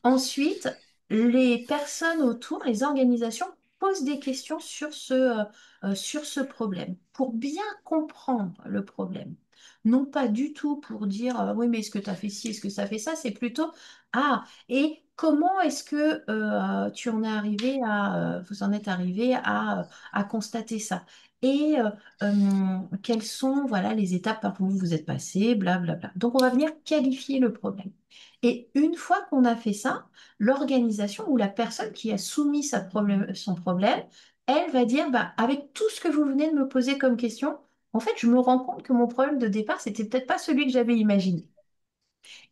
Ensuite, les personnes autour, les organisations pose des questions sur ce problème pour bien comprendre le problème. Non pas du tout pour dire oui, mais est-ce que tu as fait ci, est-ce que ça fait ça, c'est plutôt ah, et comment est-ce que tu en es arrivé vous en êtes arrivé à constater ça? Et quelles sont voilà, les étapes par où vous êtes passé, blablabla. Donc, on va venir qualifier le problème. Et une fois qu'on a fait ça, l'organisation ou la personne qui a soumis son problème, elle va dire, bah, avec tout ce que vous venez de me poser comme question, en fait, je me rends compte que mon problème de départ, c'était peut-être pas celui que j'avais imaginé.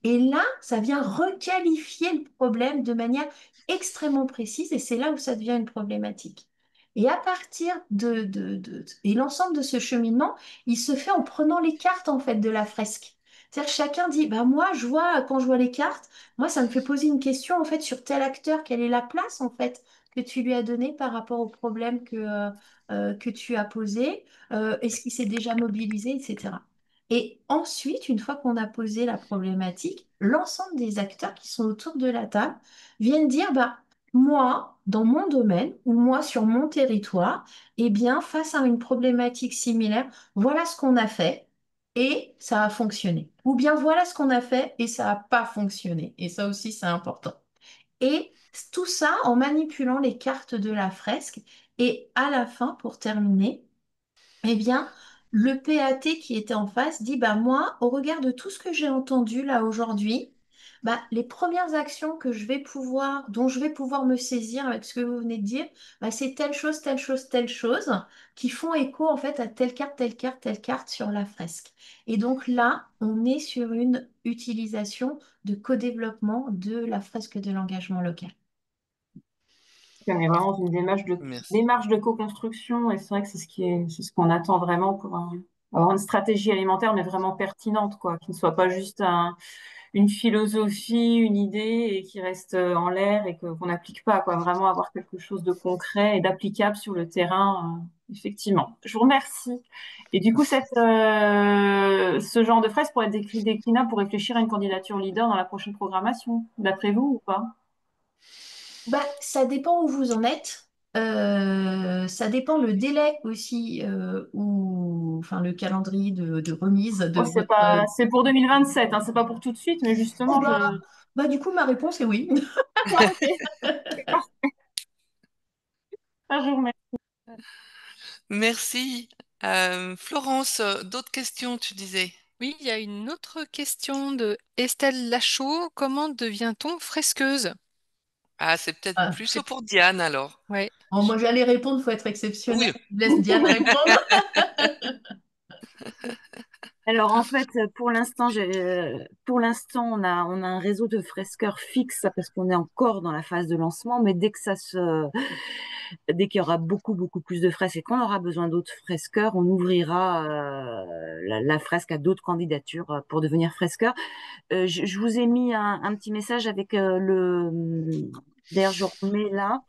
Et là, ça vient requalifier le problème de manière extrêmement précise et c'est là où ça devient une problématique. Et à partir et l'ensemble de ce cheminement, il se fait en prenant les cartes en fait de la fresque. C'est-à-dire que chacun dit, bah moi, quand je vois les cartes, moi, ça me fait poser une question en fait sur tel acteur, quelle est la place en fait que tu lui as donnée par rapport au problème que tu as posé, est-ce qu'il s'est déjà mobilisé, etc. Et ensuite, une fois qu'on a posé la problématique, l'ensemble des acteurs qui sont autour de la table viennent dire, bah, moi, dans mon domaine, ou moi, sur mon territoire, eh bien, face à une problématique similaire, voilà ce qu'on a fait et ça a fonctionné. Ou bien voilà ce qu'on a fait et ça n'a pas fonctionné. Et ça aussi, c'est important. Et tout ça en manipulant les cartes de la fresque. Et à la fin, pour terminer, eh bien, le PAT qui était en face dit, bah moi, au regard de tout ce que j'ai entendu là aujourd'hui, bah, les premières actions dont je vais pouvoir me saisir avec ce que vous venez de dire, bah, c'est telle chose, telle chose, telle chose, qui font écho en fait à telle carte, telle carte, telle carte sur la fresque. Et donc là, on est sur une utilisation de co-développement de la fresque de l'engagement local. On est vraiment dans une Merci. démarche de co-construction et c'est vrai que c'est ce qu'on attend vraiment pour avoir une stratégie alimentaire, mais vraiment pertinente, quoi, qui ne soit pas juste une philosophie, une idée et qui reste en l'air et qu'on n'applique pas, quoi. Vraiment avoir quelque chose de concret et d'applicable sur le terrain, effectivement. Je vous remercie. Et du coup, ce genre de phrase pourrait être déclinable pour réfléchir à une candidature leader dans la prochaine programmation, d'après vous ou pas? Bah, ça dépend où vous en êtes. Ça dépend le délai aussi, enfin le calendrier de remise de Oh, votre. c'est pour 2027, hein, c'est pas pour tout de suite, mais Oh justement, bah du coup ma réponse est oui. un jour même. Merci. Florence, d'autres questions, tu disais? Oui, il y a une autre question de Estelle Lachaud. Comment devient-on fresqueuse? Ah, c'est peut-être Ah, plus pour Diane alors. Ouais. bon, moi j'allais répondre, faut être exceptionnel. Oui. Je laisse Diane répondre. Alors en fait, pour l'instant, on a un réseau de fresqueurs fixe parce qu'on est encore dans la phase de lancement, mais dès qu'il y aura beaucoup plus de fresques et qu'on aura besoin d'autres fresqueurs, on ouvrira la fresque à d'autres candidatures pour devenir fresqueur. Je vous ai mis un petit message avec d'ailleurs, je remets là.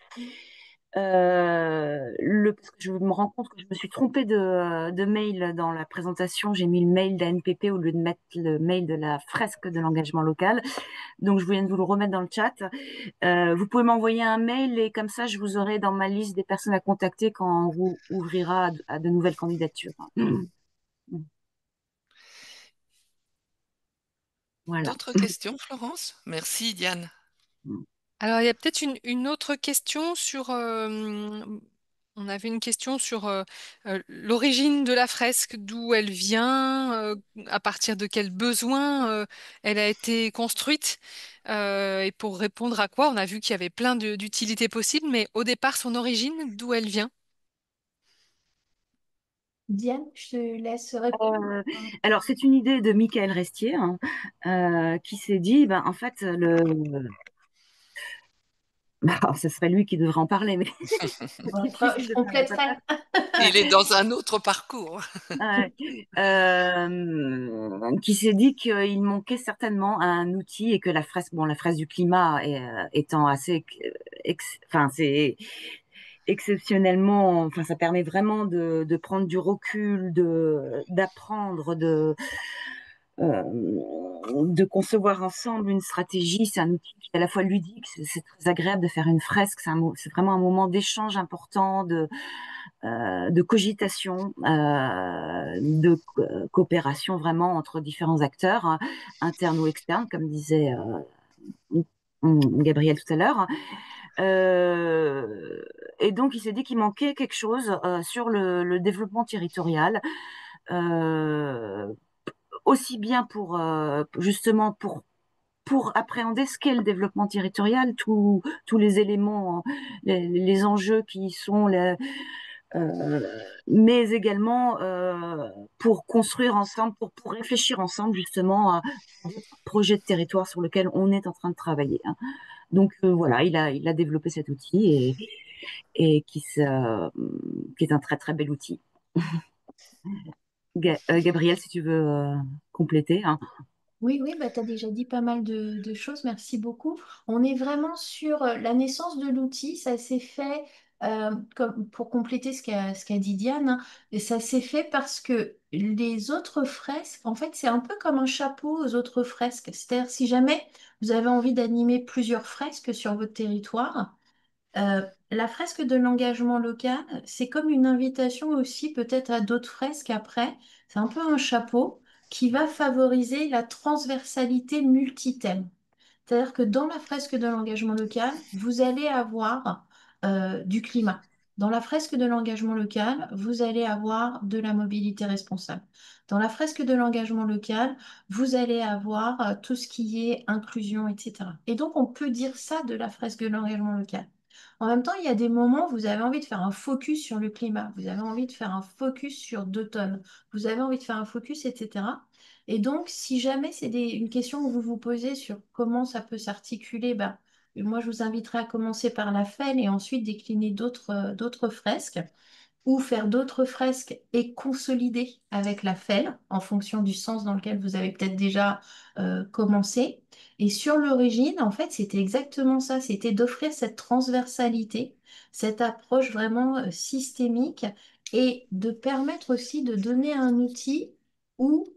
Parce que je me rends compte que je me suis trompée de mail dans la présentation. J'ai mis le mail d'ANPP au lieu de mettre le mail de la fresque de l'engagement local. Donc, je viens de vous le remettre dans le chat. Vous pouvez m'envoyer un mail et comme ça, je vous aurai dans ma liste des personnes à contacter quand on vous ouvrira à de nouvelles candidatures. Voilà. D'autres questions, Florence? Merci, Diane. Alors, il y a peut-être une autre question sur... on avait une question sur l'origine de la fresque, d'où elle vient, à partir de quels besoins elle a été construite. Et pour répondre à quoi, on a vu qu'il y avait plein d'utilités possibles, mais au départ, son origine, d'où elle vient? Diane, je te laisse répondre. Euh, alors, c'est une idée de Michael Restier hein, qui s'est dit, ben, en fait, ce serait lui qui devrait en parler, mais c'est Bon, difficile je de parler à sa compléterai. place. Il est dans un autre parcours. Ouais. Qui s'est dit qu'il manquait certainement un outil et que la fresque du climat étant assez, enfin c'est exceptionnellement, enfin ça permet vraiment de prendre du recul, d'apprendre, de concevoir ensemble une stratégie. C'est un outil qui est à la fois ludique, c'est très agréable de faire une fresque, c'est vraiment un moment d'échange important, de cogitation, de coopération vraiment entre différents acteurs, hein, internes ou externes, comme disait Gabriel tout à l'heure. Et donc, il s'est dit qu'il manquait quelque chose sur le développement territorial, euh, aussi bien justement pour appréhender ce qu'est le développement territorial, tous les éléments, les enjeux qui y sont, euh, mais également pour construire ensemble, pour réfléchir ensemble justement à des projets de territoire sur lesquels on est en train de travailler, hein. Donc voilà, il a développé cet outil et qui est un très très bel outil. Gabriel, si tu veux compléter, hein. Oui, oui, bah, tu as déjà dit pas mal de choses, merci beaucoup. On est vraiment sur la naissance de l'outil, ça s'est fait, comme, pour compléter ce qu'a dit Diane, hein, et ça s'est fait parce que les autres fresques, en fait, c'est un peu comme un chapeau aux autres fresques. C'est-à-dire, si jamais vous avez envie d'animer plusieurs fresques sur votre territoire, la fresque de l'engagement local, c'est comme une invitation aussi peut-être à d'autres fresques après. C'est un peu un chapeau qui va favoriser la transversalité multithème. C'est-à-dire que dans la fresque de l'engagement local, vous allez avoir du climat. Dans la fresque de l'engagement local, vous allez avoir de la mobilité responsable. Dans la fresque de l'engagement local, vous allez avoir tout ce qui est inclusion, etc. Et donc, on peut dire ça de la fresque de l'engagement local. En même temps, il y a des moments où vous avez envie de faire un focus sur le climat, vous avez envie de faire un focus sur d'automne, vous avez envie de faire un focus, etc. Et donc, si jamais c'est une question que vous vous posez sur comment ça peut s'articuler, ben, moi, je vous inviterai à commencer par la FEL et ensuite décliner d'autres fresques ou faire d'autres fresques et consolider avec la FEL en fonction du sens dans lequel vous avez peut-être déjà commencé. Et sur l'origine, en fait, c'était exactement ça, c'était d'offrir cette transversalité, cette approche vraiment systémique et de permettre aussi de donner un outil où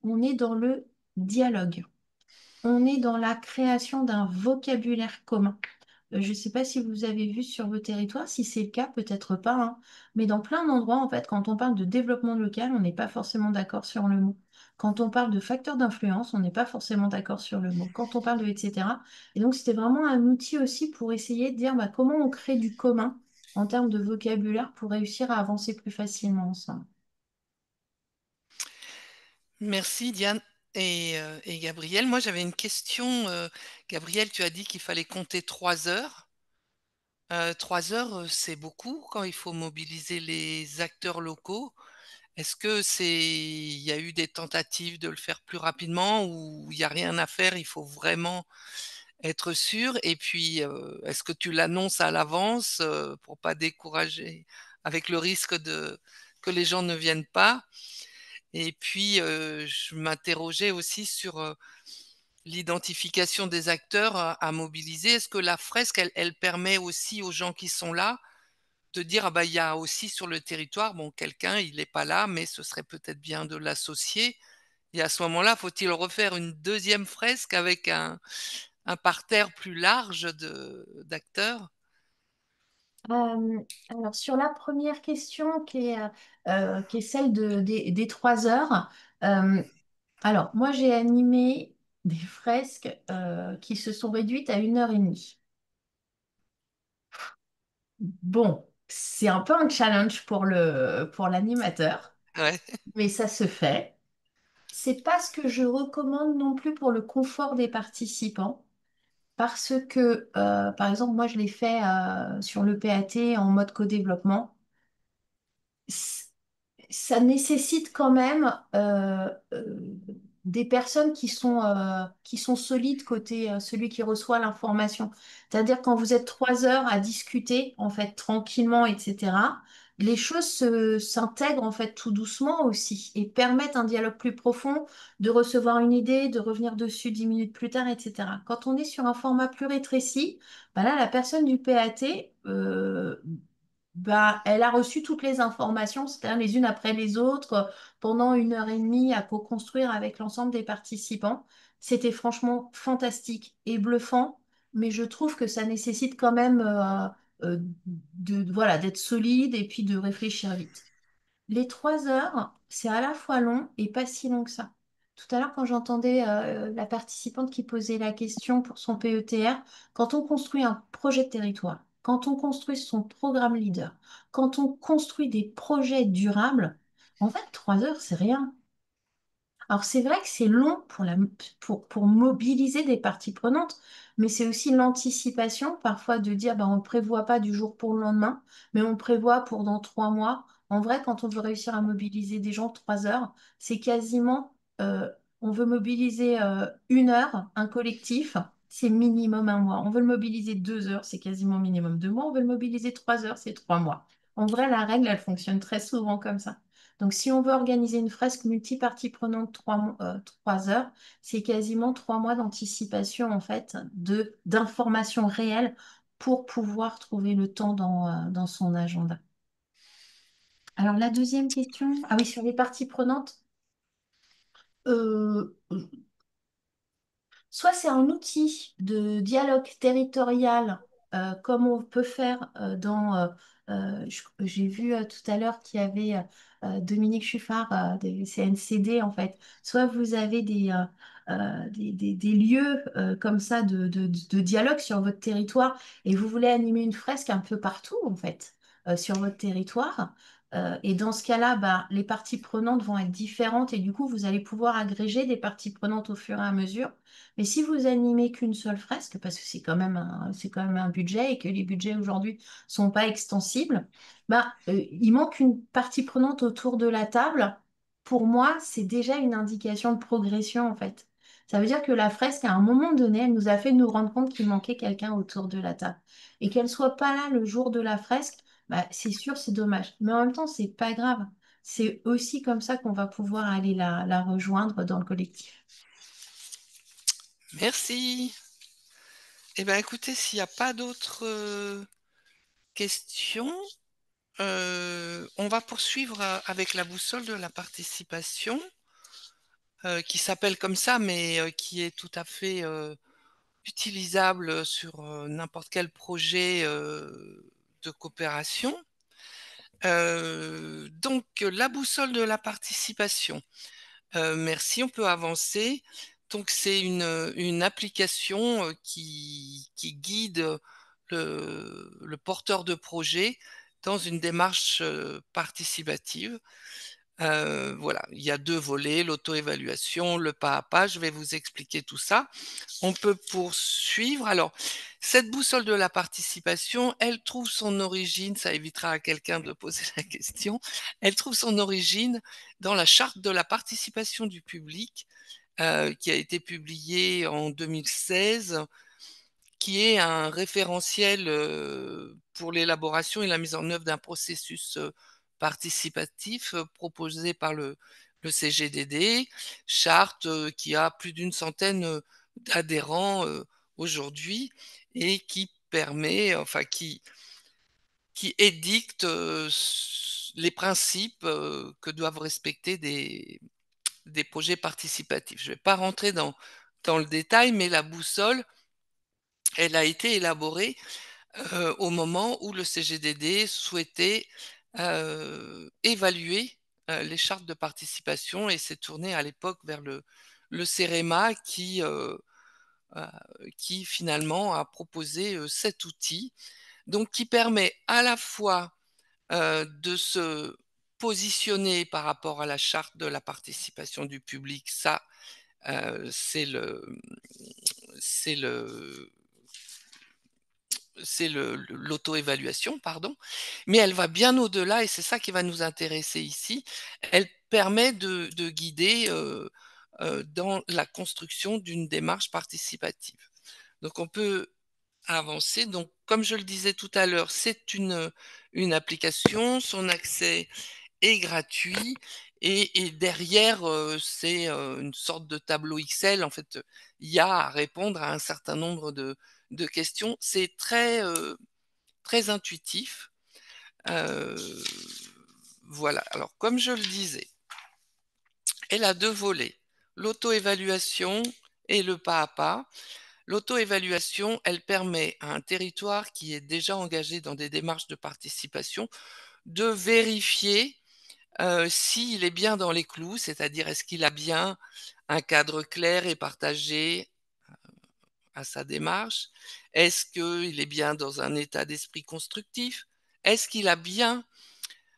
on est dans le dialogue. On est dans la création d'un vocabulaire commun. Je ne sais pas si vous avez vu sur vos territoires, si c'est le cas, peut-être pas, hein. Mais dans plein d'endroits, en fait, quand on parle de développement local, on n'est pas forcément d'accord sur le mot. Quand on parle de facteurs d'influence, on n'est pas forcément d'accord sur le mot. Quand on parle de etc. Et donc, c'était vraiment un outil aussi pour essayer de dire bah, comment on crée du commun en termes de vocabulaire pour réussir à avancer plus facilement ensemble. Merci Diane et Gabriel. Moi, j'avais une question. Gabriel, tu as dit qu'il fallait compter 3 heures. 3 heures, c'est beaucoup quand il faut mobiliser les acteurs locaux. Est-ce que il y a eu des tentatives de le faire plus rapidement ou il n'y a rien à faire, il faut vraiment être sûr? Et puis, est-ce que tu l'annonces à l'avance pour pas décourager, avec le risque que les gens ne viennent pas? Et puis, je m'interrogeais aussi sur l'identification des acteurs à mobiliser. Est-ce que la fresque, elle permet aussi aux gens qui sont là de dire, ah bah, il y a aussi sur le territoire, bon, quelqu'un, il n'est pas là, mais ce serait peut-être bien de l'associer. Et à ce moment-là, faut-il refaire une deuxième fresque avec un parterre plus large d'acteurs? Alors, sur la première question qui est celle des 3 heures, euh, alors moi j'ai animé des fresques qui se sont réduites à 1 heure et demie. Bon, c'est un peu un challenge pour l'animateur, Ouais. mais ça se fait. C'est pas ce que je recommande non plus pour le confort des participants. Parce que, par exemple, moi, je l'ai fait sur le PAT en mode co-développement. Ça nécessite quand même des personnes qui sont solides côté celui qui reçoit l'information. C'est-à-dire quand vous êtes 3 heures à discuter, en fait, tranquillement, etc., les choses s'intègrent, en fait, tout doucement aussi et permettent un dialogue plus profond, de recevoir une idée, de revenir dessus 10 minutes plus tard, etc. Quand on est sur un format plus rétréci, bah là, la personne du PAT bah, elle a reçu toutes les informations, c'est-à-dire les unes après les autres, pendant 1 heure et demie à co-construire avec l'ensemble des participants. C'était franchement fantastique et bluffant, mais je trouve que ça nécessite quand même voilà, d'être solide et puis de réfléchir vite. Les 3 heures, c'est à la fois long et pas si long que ça. Tout à l'heure, quand j'entendais la participante qui posait la question pour son PETR, quand on construit un projet de territoire, quand on construit son programme leader, quand on construit des projets durables, en fait, 3 heures, c'est rien. Alors c'est vrai que c'est long pour mobiliser des parties prenantes, mais c'est aussi l'anticipation parfois de dire ben, on ne prévoit pas du jour pour le lendemain, mais on prévoit pour dans 3 mois. En vrai, quand on veut réussir à mobiliser des gens 3 heures, c'est quasiment, on veut mobiliser 1 heure, un collectif, c'est minimum 1 mois. On veut le mobiliser 2 heures, c'est quasiment minimum 2 mois. On veut le mobiliser 3 heures, c'est 3 mois. En vrai, la règle, elle fonctionne très souvent comme ça. Donc, si on veut organiser une fresque multi-partie prenante 3 heures, c'est quasiment 3 mois d'anticipation, en fait, d'informations réelles pour pouvoir trouver le temps dans son agenda. Alors, la deuxième question, ah oui, sur les parties prenantes, euh, soit c'est un outil de dialogue territorial, comme on peut faire j'ai vu tout à l'heure qu'il y avait Dominique Chuffard de CNCD, en fait. Soit vous avez des lieux comme ça de dialogue sur votre territoire et vous voulez animer une fresque un peu partout, en fait, sur votre territoire. Et dans ce cas-là, bah, les parties prenantes vont être différentes et du coup, vous allez pouvoir agréger des parties prenantes au fur et à mesure. Mais si vous animez qu'une seule fresque, parce que c'est quand même un budget et que les budgets aujourd'hui sont pas extensibles, bah, il manque une partie prenante autour de la table. Pour moi, c'est déjà une indication de progression en fait. Ça veut dire que la fresque, à un moment donné, elle nous a fait nous rendre compte qu'il manquait quelqu'un autour de la table. Et qu'elle soit pas là le jour de la fresque, bah, c'est sûr, c'est dommage. Mais en même temps, c'est pas grave. C'est aussi comme ça qu'on va pouvoir aller la rejoindre dans le collectif. Merci. Eh bien, écoutez, s'il n'y a pas d'autres questions, on va poursuivre avec la boussole de la participation, qui s'appelle comme ça, mais qui est tout à fait utilisable sur n'importe quel projet de coopération. Donc, la boussole de la participation. Merci, on peut avancer. Donc, c'est une application qui guide le porteur de projet dans une démarche participative. Voilà, il y a 2 volets, l'auto-évaluation, le pas à pas. Je vais vous expliquer tout ça. On peut poursuivre. Alors, cette boussole de la participation, elle trouve son origine, ça évitera à quelqu'un de poser la question, elle trouve son origine dans la charte de la participation du public qui a été publiée en 2016, qui est un référentiel pour l'élaboration et la mise en œuvre d'un processus participatif proposé par le CGDD, charte qui a plus d'une centaine d'adhérents aujourd'hui et qui permet, enfin qui édicte les principes que doivent respecter des projets participatifs. Je ne vais pas rentrer dans le détail, mais la boussole, elle a été élaborée au moment où le CGDD souhaitait évaluer les chartes de participation et s'est tourné à l'époque vers le CEREMA euh, qui finalement a proposé cet outil, donc qui permet à la fois de se positionner par rapport à la charte de la participation du public, ça c'est c'est le l'auto-évaluation, pardon, mais elle va bien au-delà et c'est ça qui va nous intéresser ici. Elle permet de guider dans la construction d'une démarche participative. Donc on peut avancer. Donc comme je le disais tout à l'heure, c'est une application, son accès est gratuit et derrière, c'est une sorte de tableau Excel. En fait, il y a à répondre à un certain nombre de questions. C'est très intuitif. Voilà, alors comme je le disais, elle a deux volets, l'auto-évaluation et le pas à pas. L'auto-évaluation, elle permet à un territoire qui est déjà engagé dans des démarches de participation de vérifier s'il est bien dans les clous, c'est-à-dire est-ce qu'il a bien un cadre clair et partagé à sa démarche? Est-ce qu'il est bien dans un état d'esprit constructif? Est-ce qu'il a bien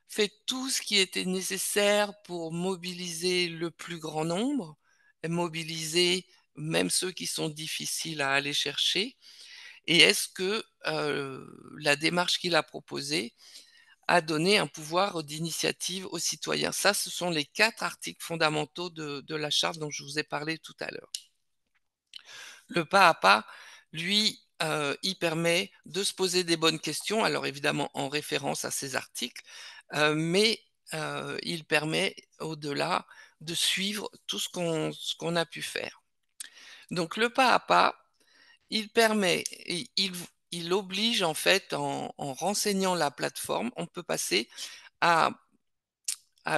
fait tout ce qui était nécessaire pour mobiliser le plus grand nombre, et mobiliser même ceux qui sont difficiles à aller chercher? Et est-ce que la démarche qu'il a proposée a donné un pouvoir d'initiative aux citoyens? Ça, ce sont les 4 articles fondamentaux de la charte dont je vous ai parlé tout à l'heure. Le pas à pas, lui, il permet de se poser des bonnes questions, alors évidemment en référence à ces articles, mais il permet au-delà de suivre tout ce qu'on a pu faire. Donc le pas à pas, il permet, il oblige en fait en renseignant la plateforme, on peut passer à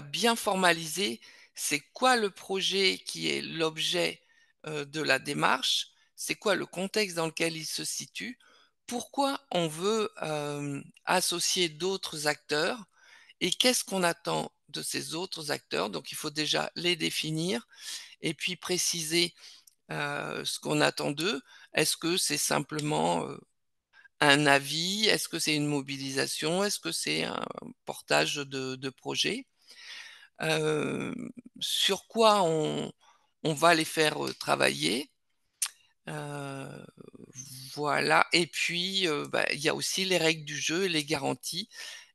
bien formaliser c'est quoi le projet qui est l'objet de la démarche, c'est quoi le contexte dans lequel il se situe, pourquoi on veut associer d'autres acteurs et qu'est-ce qu'on attend de ces autres acteurs. Donc il faut déjà les définir et puis préciser ce qu'on attend d'eux. Est-ce que c'est simplement un avis? Est-ce que c'est une mobilisation? Est-ce que c'est un portage de projet? euh, sur quoi on va les faire travailler. Euh, voilà. Et puis, bah, il y a aussi les règles du jeu et les garanties.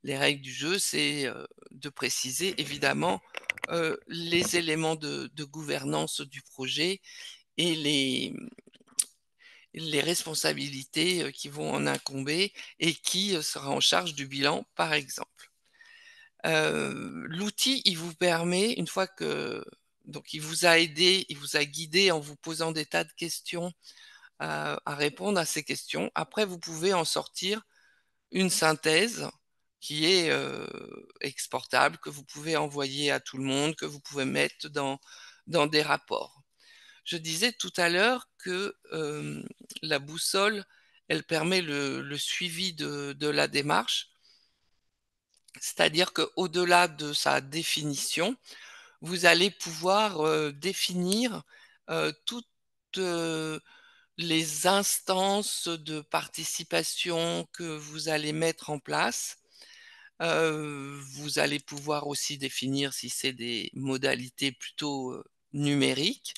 Les règles du jeu, c'est de préciser évidemment les éléments de gouvernance du projet et les responsabilités qui vont en incomber et qui sera en charge du bilan, par exemple. L'outil, il vous permet, une fois que donc il vous a aidé, il vous a guidé en vous posant des tas de questions à répondre à ces questions. Après, vous pouvez en sortir une synthèse qui est exportable, que vous pouvez envoyer à tout le monde, que vous pouvez mettre dans des rapports. Je disais tout à l'heure que la boussole, elle permet le suivi de la démarche, c'est-à-dire qu'au-delà de sa définition, vous allez pouvoir définir toutes les instances de participation que vous allez mettre en place. Vous allez pouvoir aussi définir si c'est des modalités plutôt numériques.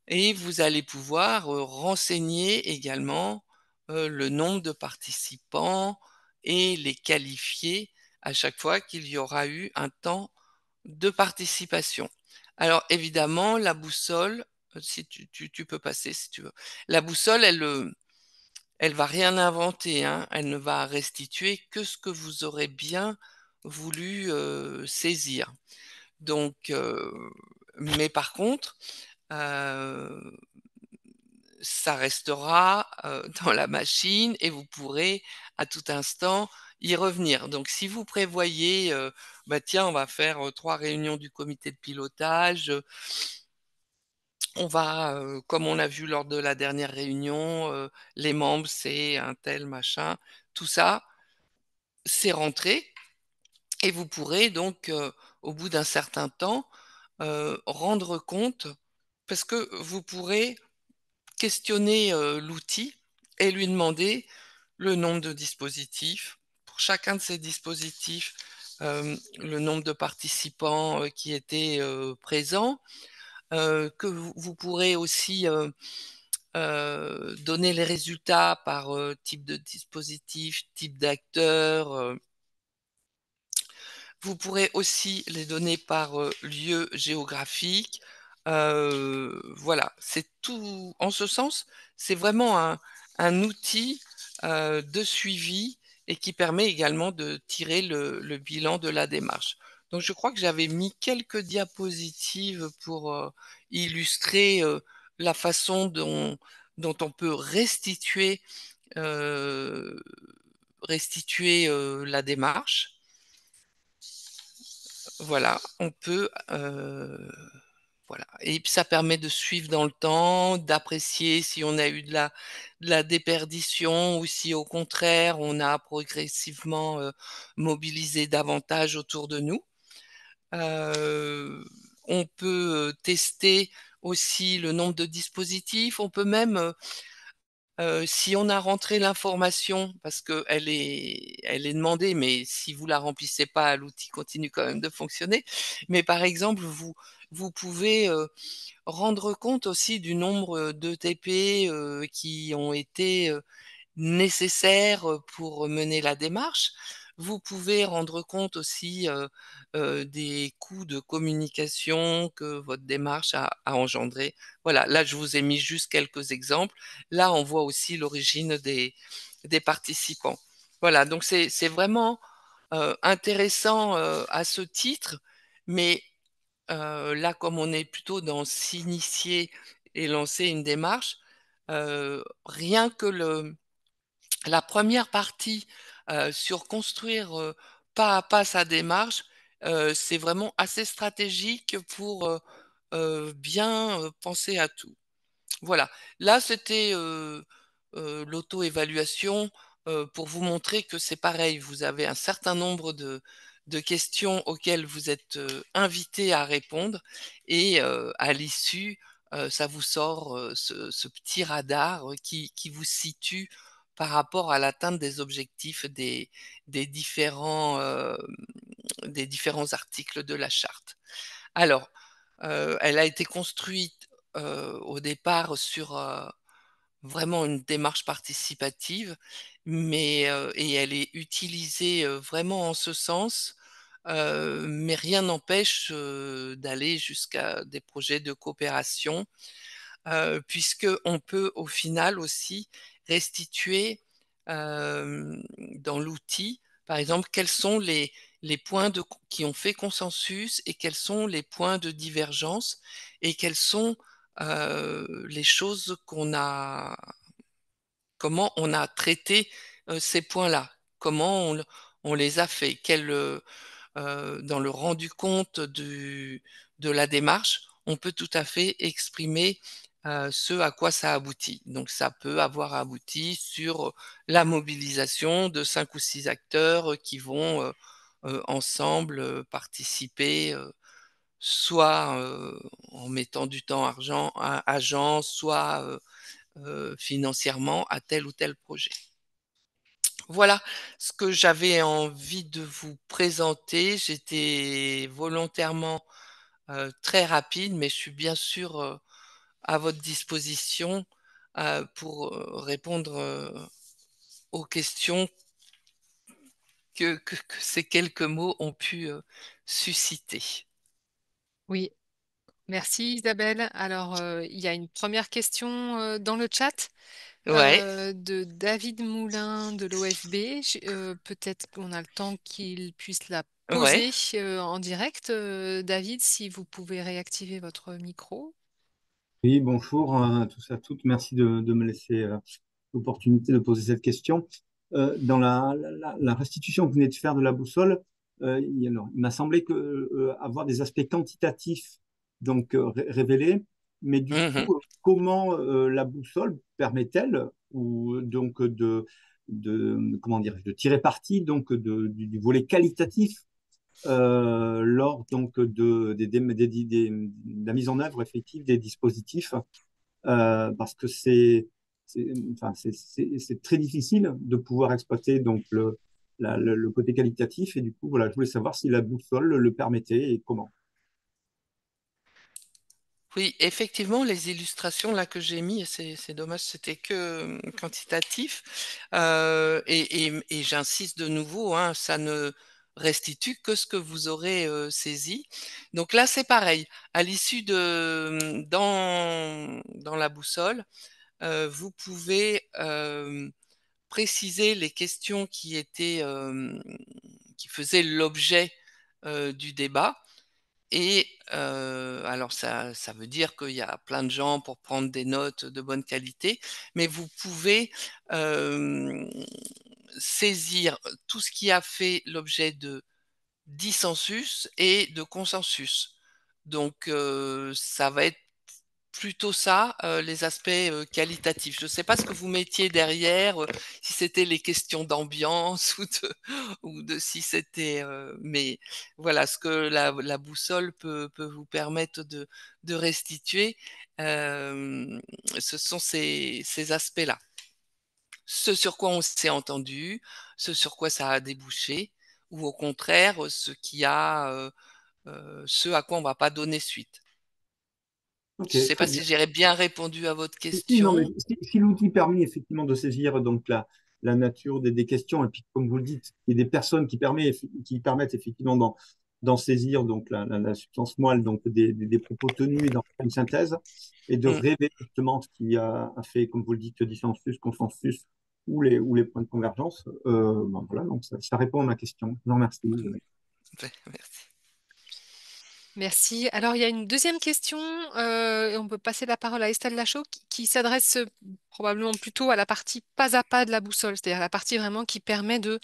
Et vous allez pouvoir renseigner également le nombre de participants et les qualifier à chaque fois qu'il y aura eu un temps de participation. Alors évidemment, la boussole, si tu peux passer si tu veux. La boussole, elle va rien inventer, hein. Elle ne va restituer que ce que vous aurez bien voulu saisir. Donc, mais par contre, euh, ça restera dans la machine et vous pourrez à tout instant y revenir. Donc, si vous prévoyez, bah tiens, on va faire 3 réunions du comité de pilotage, on va, comme on a vu lors de la dernière réunion, les membres, c'est un tel machin, tout ça, c'est rentré et vous pourrez donc, au bout d'un certain temps, rendre compte, parce que vous pourrez questionner l'outil et lui demander le nombre de dispositifs. Pour chacun de ces dispositifs, le nombre de participants qui étaient présents, que vous pourrez aussi donner les résultats par type de dispositif, type d'acteur. Vous pourrez aussi les donner par lieu géographique. Voilà, c'est tout. En ce sens, c'est vraiment un outil de suivi et qui permet également de tirer le bilan de la démarche. Donc, je crois que j'avais mis quelques diapositives pour illustrer la façon dont on peut restituer euh, restituer la démarche. Voilà, on peut voilà. Et puis ça permet de suivre dans le temps, d'apprécier si on a eu de la déperdition ou si au contraire on a progressivement mobilisé davantage autour de nous. Euh, on peut tester aussi le nombre de dispositifs. On peut même, si on a rentré l'information, parce elle est demandée, mais si vous la remplissez pas, l'outil continue quand même de fonctionner. Mais par exemple, vous pouvez rendre compte aussi du nombre d'ETP qui ont été nécessaires pour mener la démarche. Vous pouvez rendre compte aussi des coûts de communication que votre démarche a engendré. Voilà, là je vous ai mis juste quelques exemples. Là on voit aussi l'origine des participants. Voilà, donc c'est vraiment intéressant à ce titre, mais là comme on est plutôt dans s'initier et lancer une démarche, rien que la première partie sur construire pas à pas sa démarche, c'est vraiment assez stratégique pour bien penser à tout. Voilà. Là, c'était l'auto-évaluation pour vous montrer que c'est pareil. Vous avez un certain nombre de questions auxquelles vous êtes invité à répondre et à l'issue, ça vous sort ce petit radar qui vous situe par rapport à l'atteinte des objectifs des des différents articles de la charte. Alors, elle a été construite au départ sur vraiment une démarche participative, mais et elle est utilisée vraiment en ce sens, mais rien n'empêche d'aller jusqu'à des projets de coopération, puisqu'on peut au final aussi restituer dans l'outil, par exemple, quels sont les points qui ont fait consensus et quels sont les points de divergence et quelles sont les choses comment on a traité ces points-là, comment on les a fait, dans le rendu compte de la démarche, on peut tout à fait exprimer ce à quoi ça aboutit. Donc ça peut avoir abouti sur la mobilisation de 5 ou 6 acteurs qui vont ensemble participer, soit en mettant du temps agent, soit financièrement à tel ou tel projet. Voilà ce que j'avais envie de vous présenter. J'étais volontairement très rapide, mais je suis bien sûr à votre disposition pour répondre aux questions que ces quelques mots ont pu susciter. Oui, merci Isabelle. Alors, il y a une première question dans le chat Ouais, de David Moulin de l'OFB. Peut-être qu'on a le temps qu'il puisse la ouais. poser en direct. David, si vous pouvez réactiver votre micro. Oui, bonjour à tous et à toutes. Merci de me laisser l'opportunité de poser cette question. Dans la restitution que vous venez de faire de la boussole, alors, il m'a semblé que avoir des aspects quantitatifs donc révélés, mais du Mhm. coup, comment la boussole permet-elle ou donc comment dire, de tirer parti donc du volet qualitatif lors donc de la mise en œuvre effective des dispositifs parce que enfin, c'est très difficile de pouvoir exploiter donc le côté qualitatif et du coup voilà je voulais savoir si la boussole le permettait et comment. Oui, effectivement, les illustrations là que j'ai mis, c'est dommage, c'était que quantitatif. Et j'insiste de nouveau, hein, ça ne restitue que ce que vous aurez saisi. Donc là, c'est pareil. À l'issue dans la boussole, vous pouvez préciser les questions qui faisaient l'objet du débat. Et alors ça veut dire qu'il y a plein de gens pour prendre des notes de bonne qualité, mais vous pouvez saisir tout ce qui a fait l'objet de dissensus et de consensus. Donc, ça va être plutôt ça, les aspects qualitatifs. Je ne sais pas ce que vous mettiez derrière, si c'était les questions d'ambiance ou de si c'était... mais voilà, ce que la boussole peut vous permettre de restituer, ce sont ces aspects-là. Ce sur quoi on s'est entendu, ce sur quoi ça a débouché, ou au contraire, ce à quoi on ne va pas donner suite. Ok, Je ne sais très pas si bien. j'ai bien répondu à votre Si, non, mais question. si l'outil permet effectivement de saisir donc la nature des questions, et puis comme vous le dites, il y a des personnes qui permettent effectivement d'en saisir donc la substance moelle donc des propos tenus et d'en faire une synthèse, et de Mm. rêver justement ce qui a fait, comme vous le dites, dissensus, consensus ou les points de convergence. Ben voilà, donc ça répond à ma question. Je vous remercie. Merci. Merci. Alors, il y a une deuxième question, et on peut passer la parole à Estelle Lachaud, qui s'adresse probablement plutôt à la partie pas à pas de la boussole, c'est-à-dire la partie vraiment qui permet de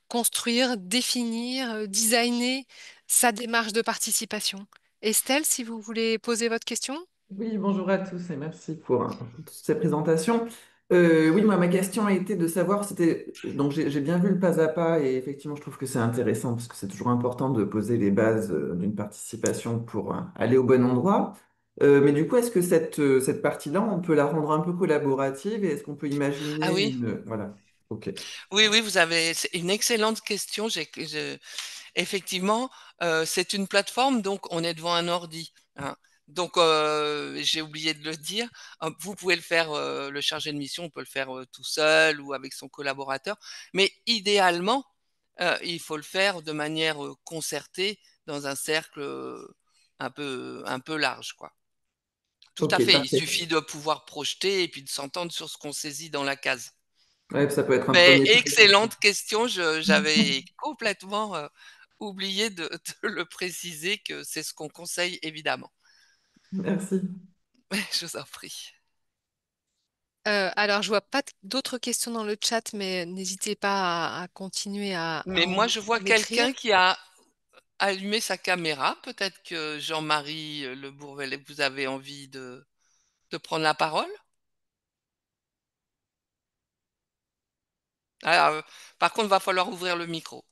construire, définir, designer sa démarche de participation. Estelle, si vous voulez poser votre question. Oui, bonjour à tous et merci pour toutes ces présentations. Oui, moi, ma question a été de savoir, donc j'ai bien vu le pas à pas et effectivement, je trouve que c'est intéressant parce que c'est toujours important de poser les bases d'une participation pour aller au bon endroit. Mais du coup, est-ce que cette partie-là, on peut la rendre un peu collaborative et est-ce qu'on peut Ah imaginer oui, une... Voilà, ok. oui, oui, c'est une excellente question. Effectivement, c'est une plateforme, donc on est devant un ordi, hein. Donc, j'ai oublié de le dire. Vous pouvez le faire, le chargé de mission, on peut le faire tout seul ou avec son collaborateur. Mais idéalement, il faut le faire de manière concertée dans un cercle un peu large, quoi. Tout à Ok, fait. Il parfait. suffit de pouvoir projeter et puis de s'entendre sur ce qu'on saisit dans la case. Ouais, ça peut être un Mais premier pas. excellente question. J'avais complètement oublié de le préciser que c'est ce qu'on conseille évidemment. Merci. Je vous en prie. Alors, je vois pas d'autres questions dans le chat, mais n'hésitez pas à continuer Mais moi, je à vois m'écrire. quelqu'un qui a allumé sa caméra. Peut-être que Jean-Marie Le Bourvelet, vous avez envie de prendre la parole. Alors, par contre, il va falloir ouvrir le micro.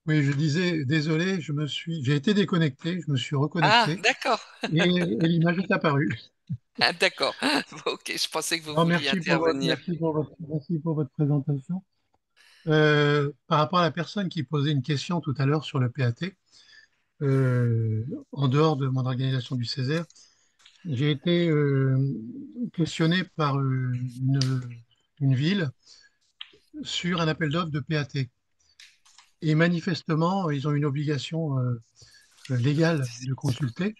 Oui, je disais, désolé, j'ai été déconnecté, je me suis Ah, reconnecté d'accord. et l'image est apparue. Ah, d'accord. Ok, je pensais que vous Non, vouliez intervenir. merci pour votre présentation. Par rapport à la personne qui posait une question tout à l'heure sur le PAT, en dehors de mon organisation du Césaire, j'ai été questionné par une ville sur un appel d'offres de PAT. Et manifestement, ils ont une obligation légale de consulter.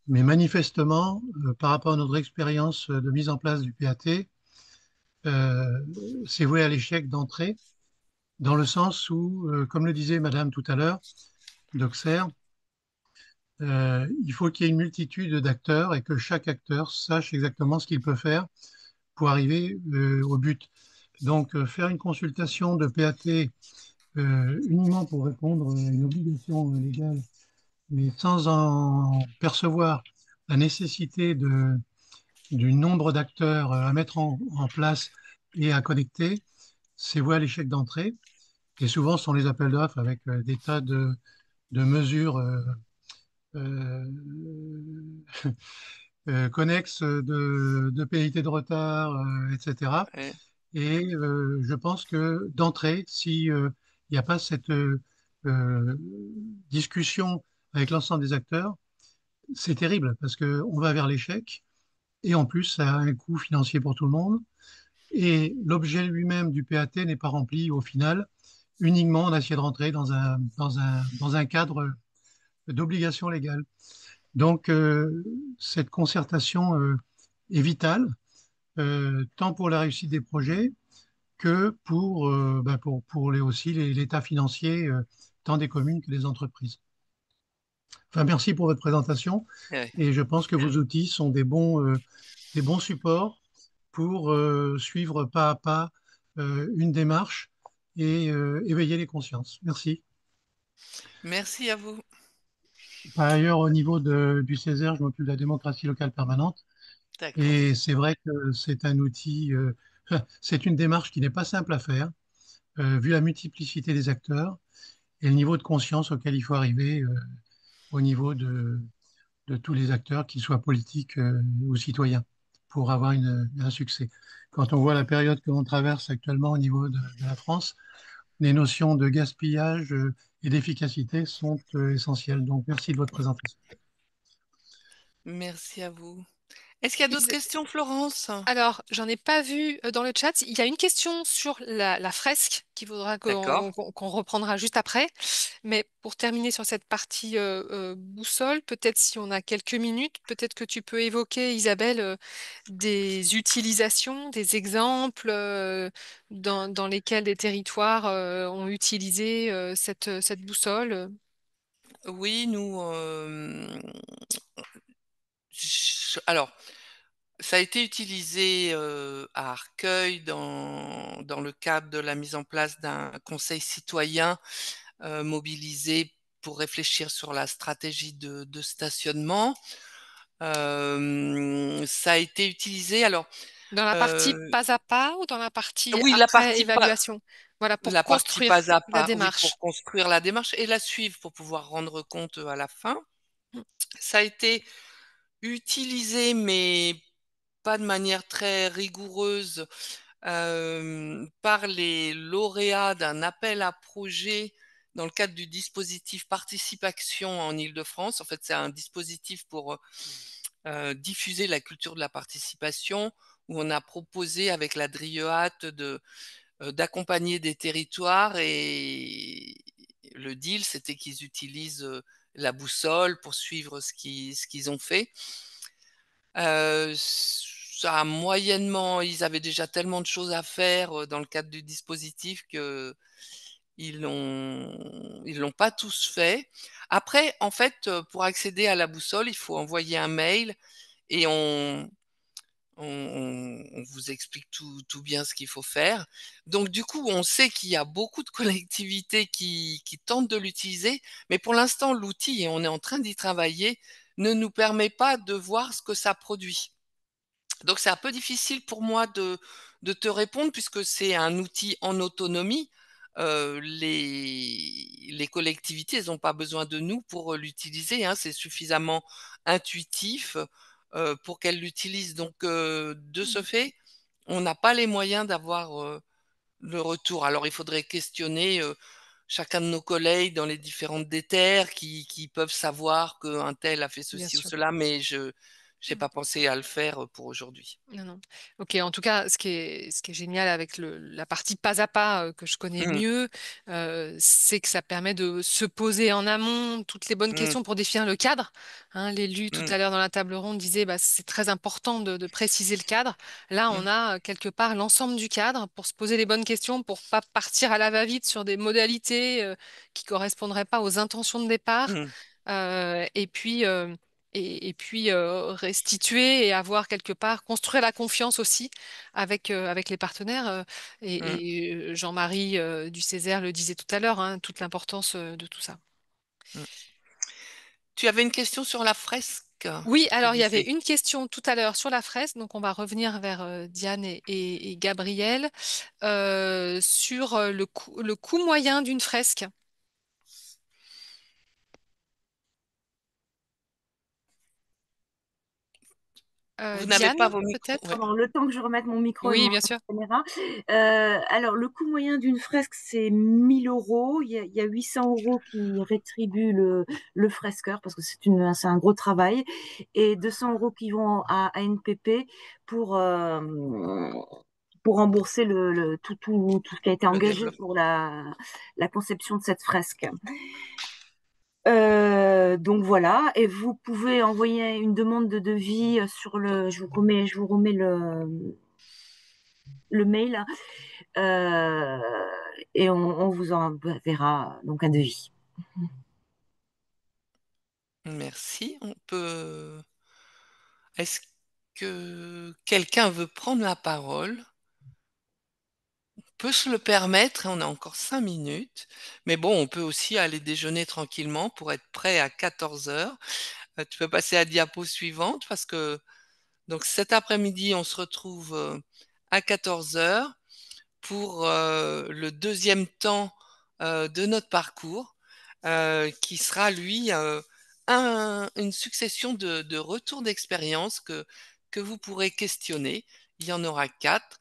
Mais manifestement, par rapport à notre expérience de mise en place du PAT, euh, c'est voué à l'échec d'entrée, dans le sens où, comme le disait Madame tout à l'heure, d'Auxerre, il faut qu'il y ait une multitude d'acteurs et que chaque acteur sache exactement ce qu'il peut faire pour arriver au but. Donc, faire une consultation de PAT uniquement pour répondre à une obligation légale, mais sans en percevoir la nécessité du nombre d'acteurs à mettre en place et à connecter, c'est voué à l'échec d'entrée. Et souvent, ce sont les appels d'offres avec des tas de mesures euh, connexes de pénalité de retard, etc. Ouais. Et je pense que d'entrée, si il n'y a pas cette euh, discussion avec l'ensemble des acteurs, c'est terrible parce qu'on va vers l'échec et en plus, ça a un coût financier pour tout le monde. Et l'objet lui-même du PAT n'est pas rempli au final. Uniquement, on a essayé de rentrer dans un cadre d'obligation légale. Donc, cette concertation est vitale, tant pour la réussite des projets que pour aussi l'état financier, tant des communes que des entreprises. Enfin, merci pour votre présentation Ouais. et je pense que vos outils sont des bons supports pour suivre pas à pas une démarche et éveiller les consciences. Merci. Merci à vous. Par ailleurs, au niveau du Césaire, je m'occupe de la démocratie locale permanente. D'accord. Et c'est vrai que c'est un outil, c'est une démarche qui n'est pas simple à faire, vu la multiplicité des acteurs et le niveau de conscience auquel il faut arriver au niveau de tous les acteurs, qu'ils soient politiques ou citoyens, pour avoir un succès. Quand on voit la période que l'on traverse actuellement au niveau de la France, les notions de gaspillage et d'efficacité sont essentielles. Donc, merci de votre présentation. Merci à vous. Est-ce qu'il y a d'autres Is- questions, Florence? Alors, j'en ai pas vu dans le chat. Il y a une question sur la fresque qu'il faudra D'accord. qu'on reprendra juste après. Mais pour terminer sur cette partie boussole, peut-être si on a quelques minutes, peut-être que tu peux évoquer, Isabelle, des utilisations, des exemples dans lesquels des territoires ont utilisé cette boussole. Oui, nous, alors, ça a été utilisé à Arcueil dans le cadre de la mise en place d'un conseil citoyen mobilisé pour réfléchir sur la stratégie de stationnement. Ça a été utilisé, alors, Dans la partie euh, pas à pas ou dans la partie oui, après évaluation? Voilà, pour la partie construire pas à la pas, oui, démarche. pour construire la démarche et la suivre pour pouvoir rendre compte à la fin. Ça a été utilisé, mais pas de manière très rigoureuse, par les lauréats d'un appel à projet dans le cadre du dispositif Participation en Île-de-France. En fait, c'est un dispositif pour diffuser la culture de la participation, où on a proposé avec la DRIEAT d'accompagner des territoires, et le deal, c'était qu'ils utilisent la boussole pour suivre ce qu'ils ont fait. Ça a moyennement, ils avaient déjà tellement de choses à faire dans le cadre du dispositif que ils l'ont pas tous fait. Après, en fait, pour accéder à la boussole, il faut envoyer un mail et on vous explique tout bien ce qu'il faut faire. Donc, du coup, on sait qu'il y a beaucoup de collectivités qui tentent de l'utiliser, mais pour l'instant, l'outil, et on est en train d'y travailler, ne nous permet pas de voir ce que ça produit. Donc c'est un peu difficile pour moi de te répondre puisque c'est un outil en autonomie. Les collectivités, elles n'ont pas besoin de nous pour l'utiliser, hein. C'est suffisamment intuitif pour qu'elles l'utilisent. Donc de ce fait, on n'a pas les moyens d'avoir le retour. Alors il faudrait questionner chacun de nos collègues dans les différentes déterres qui peuvent savoir qu'un tel a fait Bien ceci ou sûr. cela, mais je n'ai pas pensé à le faire pour aujourd'hui. Non, non. Ok, en tout cas, ce qui est génial avec la partie pas à pas que je connais Mmh, mieux, c'est que ça permet de se poser en amont toutes les bonnes mmh, questions pour définir le cadre. Hein, l'élu tout mmh, à l'heure dans la table ronde disait bah, c'est très important de préciser le cadre. Là, mmh, on a quelque part l'ensemble du cadre pour se poser les bonnes questions, pour pas partir à la va-vite sur des modalités qui correspondraient pas aux intentions de départ. mmh, Et puis, restituer et avoir quelque part, construire la confiance aussi avec les partenaires. mmh, Jean-Marie du Césaire le disait tout à l'heure, hein, toute l'importance de tout ça. mmh. Tu avais une question sur la fresque, Oui, tu alors il y avait disais. une question tout à l'heure sur la fresque, donc on va revenir vers Diane et Gabriel sur le coût moyen d'une fresque. Vous n'avez Diane, pas vos micros, peut-être? ouais. Pardon, le temps que je remette mon micro et Oui, mon bien sûr. caméra. Alors, le coût moyen d'une fresque, c'est 1 000 euros. Il y a 800 euros qui rétribuent le fresqueur parce que c'est un gros travail et 200 euros qui vont à ANPP pour, euh, pour rembourser tout ce qui a été Le engagé développement. pour la conception de cette fresque. Donc voilà, et vous pouvez envoyer une demande de devis sur je vous remets le mail euh, et on vous enverra donc un devis. Merci. On peut. Est-ce que quelqu'un veut prendre la parole, on peut se le permettre, on a encore 5 minutes, mais bon, on peut aussi aller déjeuner tranquillement pour être prêt à 14 heures. Tu peux passer à la diapo suivante parce que donc cet après-midi, on se retrouve à 14 heures pour le deuxième temps de notre parcours, qui sera, lui, une succession de retours d'expérience que vous pourrez questionner. Il y en aura 4.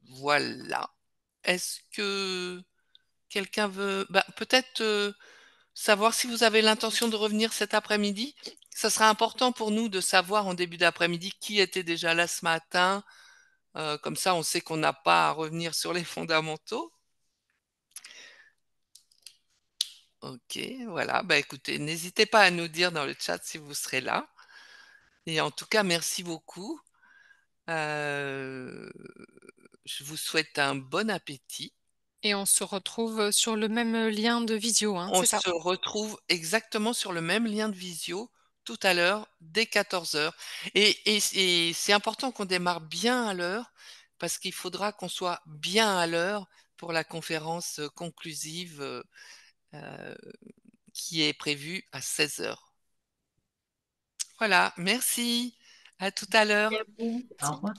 Voilà. Est-ce que quelqu'un veut peut-être savoir si vous avez l'intention de revenir cet après-midi? Ça sera important pour nous de savoir en début d'après-midi qui était déjà là ce matin. Comme ça, on sait qu'on n'a pas à revenir sur les fondamentaux. Ok, voilà. Écoutez, n'hésitez pas à nous dire dans le chat si vous serez là. Et en tout cas, merci beaucoup. Euh, je vous souhaite un bon appétit. Et on se retrouve sur le même lien de visio, hein, On c'est ça? se retrouve exactement sur le même lien de visio tout à l'heure, dès 14 heures. Et c'est important qu'on démarre bien à l'heure, parce qu'il faudra qu'on soit bien à l'heure pour la conférence conclusive euh, qui est prévue à 16 heures. Voilà, merci. À tout à l'heure. Merci à vous. Au Merci. revoir.